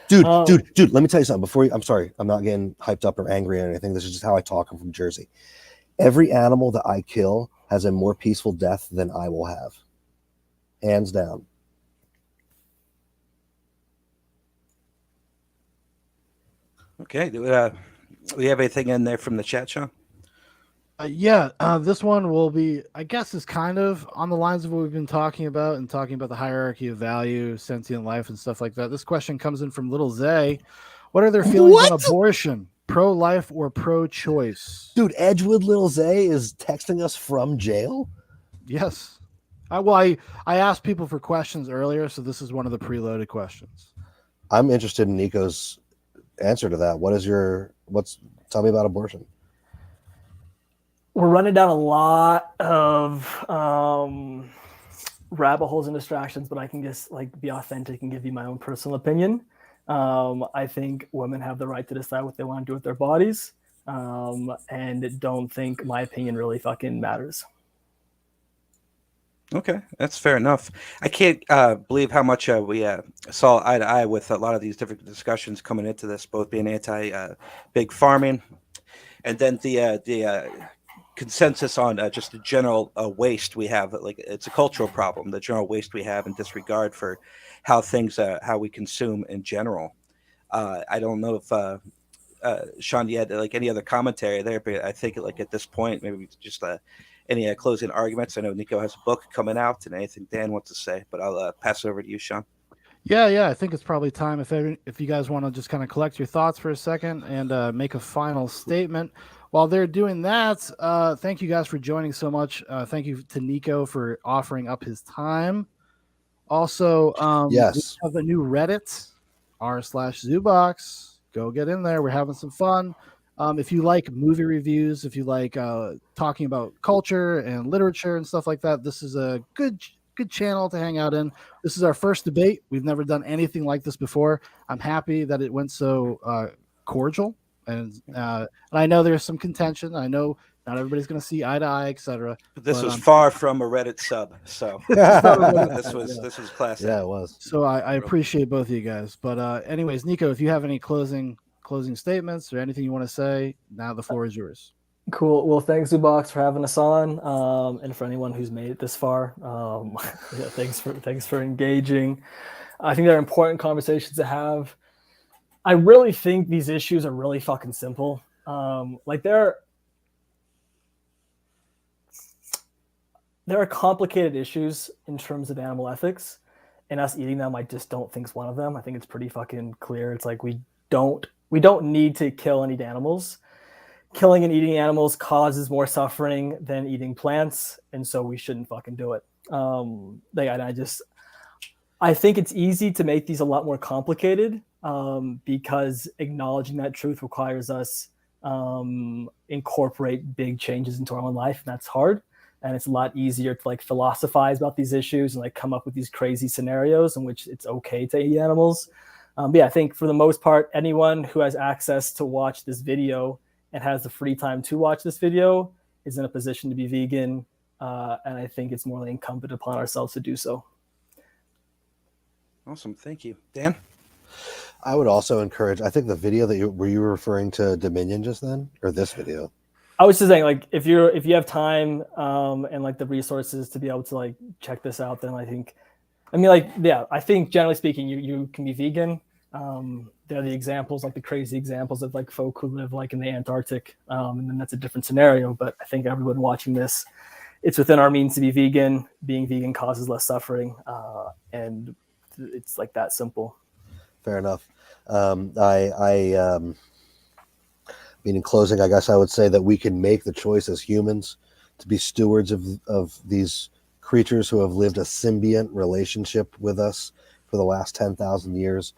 Dude, let me tell you something. I'm sorry, I'm not getting hyped up or angry or anything. This is just how I talk. I'm from Jersey. Every animal that I kill has a more peaceful death than I will have. Hands down. Okay. Do we have anything in there from the chat, Sean? This one will be, I guess, is kind of on the lines of what we've been talking about and talking about the hierarchy of value, sentient life, and stuff like that. This question comes in from Little Zay. What are their feelings on abortion? Pro-life or pro-choice? Dude, Edgewood Little Zay is texting us from jail? Yes. I asked people for questions earlier, so this is one of the preloaded questions. I'm interested in Nico's answer to that. Tell me about abortion. We're running down a lot of rabbit holes and distractions, but I can just be authentic and give you my own personal opinion. I think women have the right to decide what they want to do with their bodies, and don't think my opinion really fucking matters. Okay, that's fair enough. I can't believe how much we saw eye to eye with a lot of these different discussions coming into this, both being anti-big farming, and then the consensus on just the general waste we have. Like, it's a cultural problem, the general waste we have and disregard for how we consume in general. I don't know if Sean, you had any other commentary there, but I think at this point, maybe just any closing arguments. I know Nico has a book coming out, and anything Dan wants to say, but I'll pass it over to you, Sean. Yeah, I think it's probably time if you guys want to just kind of collect your thoughts for a second and make a final statement. While they're doing that, thank you guys for joining so much. Thank you to Nico for offering up his time. Also, yes, we have a new Reddit, r/Zoobox. Go get in there. We're having some fun. If you like movie reviews, if you like talking about culture and literature and stuff like that, this is a good channel to hang out in. This is our first debate. We've never done anything like this before. I'm happy that it went so cordial. And I know there's some contention. I know not everybody's going to see eye to eye, etc. But this was far from a Reddit sub, so this was classic. Yeah, it was. So I appreciate both of you guys. But anyways, Nico, if you have any closing statements or anything you want to say, now the floor is yours. Cool. Well, thanks, Zoobox, for having us on, and for anyone who's made it this far. Thanks for engaging. I think they're important conversations to have. I really think these issues are really fucking simple. There are complicated issues in terms of animal ethics, and us eating them, I just don't think is one of them. I think it's pretty fucking clear. It's like we don't need to kill any animals. Killing and eating animals causes more suffering than eating plants, and so we shouldn't fucking do it. I think it's easy to make these a lot more complicated because acknowledging that truth requires us incorporate big changes into our own life, and that's hard. And it's a lot easier to philosophize about these issues and come up with these crazy scenarios in which it's okay to eat animals. But yeah, I think for the most part, anyone who has access to watch this video and has the free time to watch this video is in a position to be vegan. And I think it's morally incumbent upon ourselves to do so. Awesome. Thank you. Dan? I would also encourage, I think the video that were you referring to Dominion just then, or this video? I was just saying, if you have time and the resources to be able to check this out, then I think generally speaking, you can be vegan. They're the examples, the crazy examples of folk who live in the Antarctic, and then that's a different scenario. But I think everyone watching this, it's within our means to be vegan. Being vegan causes less suffering, and it's that simple. Fair enough. In closing, I guess I would say that we can make the choice as humans to be stewards of these creatures who have lived a symbiont relationship with us for the last 10,000 years.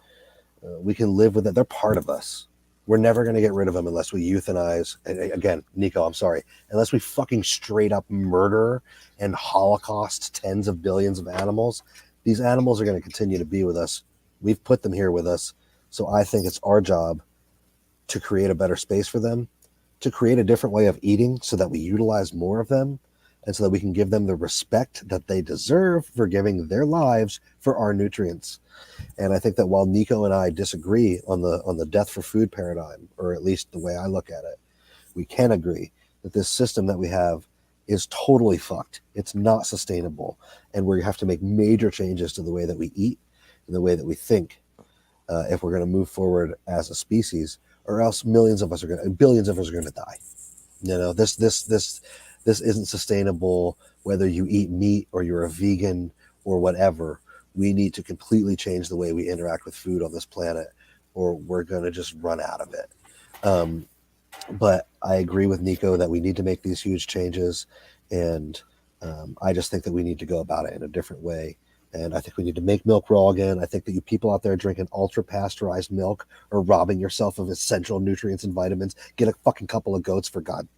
We can live with it. They're part of us. We're never going to get rid of them unless we euthanize. And again, Nico, I'm sorry. Unless we fucking straight up murder and Holocaust tens of billions of animals, these animals are going to continue to be with us. We've put them here with us. So I think it's our job to create a better space for them, to create a different way of eating so that we utilize more of them, and so that we can give them the respect that they deserve for giving their lives for our nutrients. And I think that while Nico and I disagree on the death for food paradigm, or at least the way I look at it, we can agree that this system that we have is totally fucked. It's not sustainable. And we have to make major changes to the way that we eat and the way that we think if we're going to move forward as a species, or else billions of us are going to die. You know, this isn't sustainable, whether you eat meat or you're a vegan or whatever. We need to completely change the way we interact with food on this planet, or we're going to just run out of it. But I agree with Nico that we need to make these huge changes. And I just think that we need to go about it in a different way. And I think we need to make milk raw again. I think that you people out there drinking ultra pasteurized milk are robbing yourself of essential nutrients and vitamins. Get a fucking couple of goats, for God's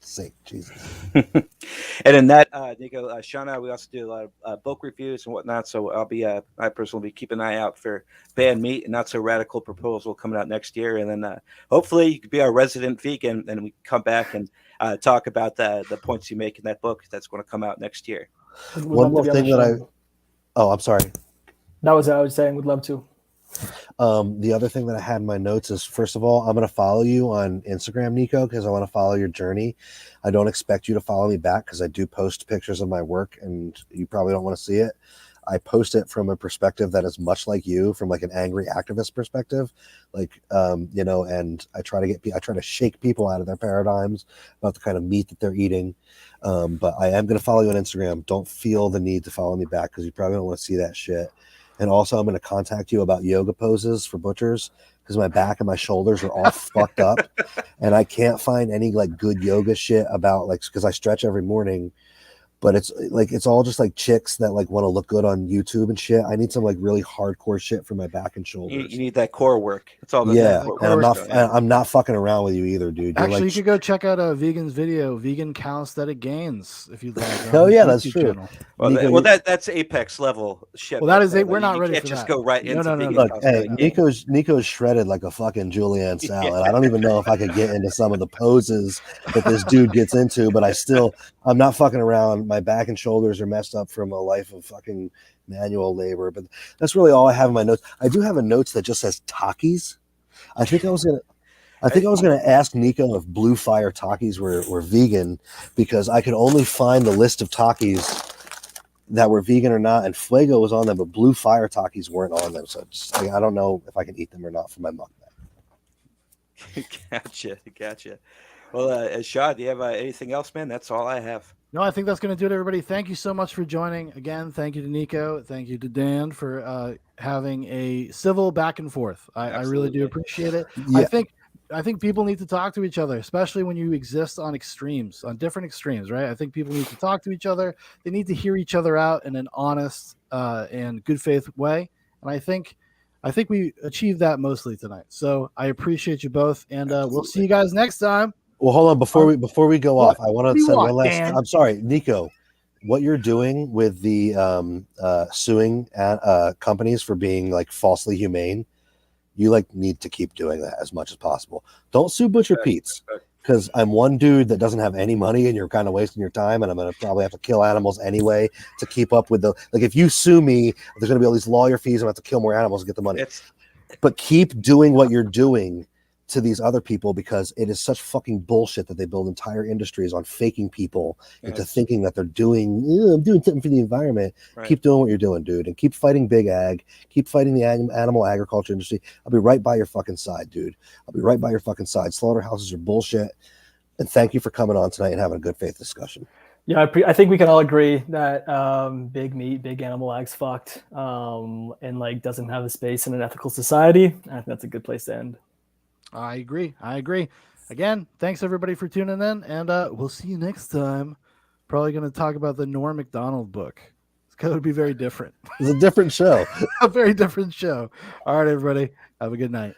sake, Jesus. And in that, Nico, Shauna, we also do a lot of book reviews and whatnot. So I personally will be keeping an eye out for banned meat and not so radical proposal coming out next year. And then hopefully you could be our resident vegan, and we come back and talk about the points you make in that book that's going to come out next year. One more thing that I'm sorry. That was what I was saying. Would love to. The other thing that I had in my notes is, first of all, I'm going to follow you on Instagram, Nico, because I want to follow your journey. I don't expect you to follow me back because I do post pictures of my work and you probably don't want to see it. I post it from a perspective that is much like you, from like an angry activist perspective, like, and I try to shake people out of their paradigms about the kind of meat that they're eating. But I am going to follow you on Instagram. Don't feel the need to follow me back because you probably don't want to see that shit. And also, I'm going to contact you about yoga poses for butchers because my back and my shoulders are all fucked up, and I can't find any like good yoga shit about because I stretch every morning. But it's all just like chicks that like want to look good on YouTube and shit. I need some like really hardcore shit for my back and shoulders. You need that core work. It's all I'm not fucking around with you either, dude. Actually, you could go check out a vegan's video, Vegan Calisthenic Gains, if you'd like. Oh yeah, that's true. Channel. Well, that's apex level shit. Well, that is it. We're not ready for that. Just go right into vegan. Look, hey, Nico's shredded like a fucking julienne salad. Yeah. I don't even know if I could get into some of the poses that this dude gets into, but I'm not fucking around. My back and shoulders are messed up from a life of fucking manual labor, but that's really all I have in my notes. I do have a notes that just says Takis. I think I was gonna ask Nico if Blue Fire Takis were vegan, because I could only find the list of Takis that were vegan or not, and Fuego was on them, but Blue Fire Takis weren't on them. So I don't know if I can eat them or not for my mukbang. Gotcha. Well, Shad, do you have anything else, man? That's all I have. No, I think that's going to do it, everybody. Thank you so much for joining. Again, thank you to Nico. Thank you to Dan for having a civil back and forth. I really do appreciate it. Yeah. I think people need to talk to each other, especially when you exist on extremes, on different extremes, right? I think people need to talk to each other. They need to hear each other out in an honest and good faith way. And I think we achieved that mostly tonight. So I appreciate you both, and we'll see you guys next time. Well, hold on. Before we go off, I want to say one last. I'm sorry, Nico. What you're doing with the suing companies for being like falsely humane, you like need to keep doing that as much as possible. Don't sue Butcher Pete's, because I'm one dude that doesn't have any money, and you're kind of wasting your time, and I'm gonna probably have to kill animals anyway to keep up with if you sue me, there's gonna be all these lawyer fees. I'm gonna have to kill more animals to get the money. But keep doing what you're doing to these other people, because it is such fucking bullshit that they build entire industries on faking people into thinking that they're doing something for the environment. Right. Keep doing what you're doing, dude, and keep fighting big ag. Keep fighting the animal agriculture industry. I'll be right by your fucking side, dude. I'll be right by your fucking side. Slaughterhouses are bullshit. And thank you for coming on tonight and having a good faith discussion. Yeah, I think we can all agree that big meat, big animal ag's fucked, and like doesn't have a space in an ethical society. I think that's a good place to end. I agree. Again, thanks everybody for tuning in, and we'll see you next time. Probably going to talk about the Norm Macdonald book. It's going to be very different. It's a different show. A very different show. All right, everybody. Have a good night.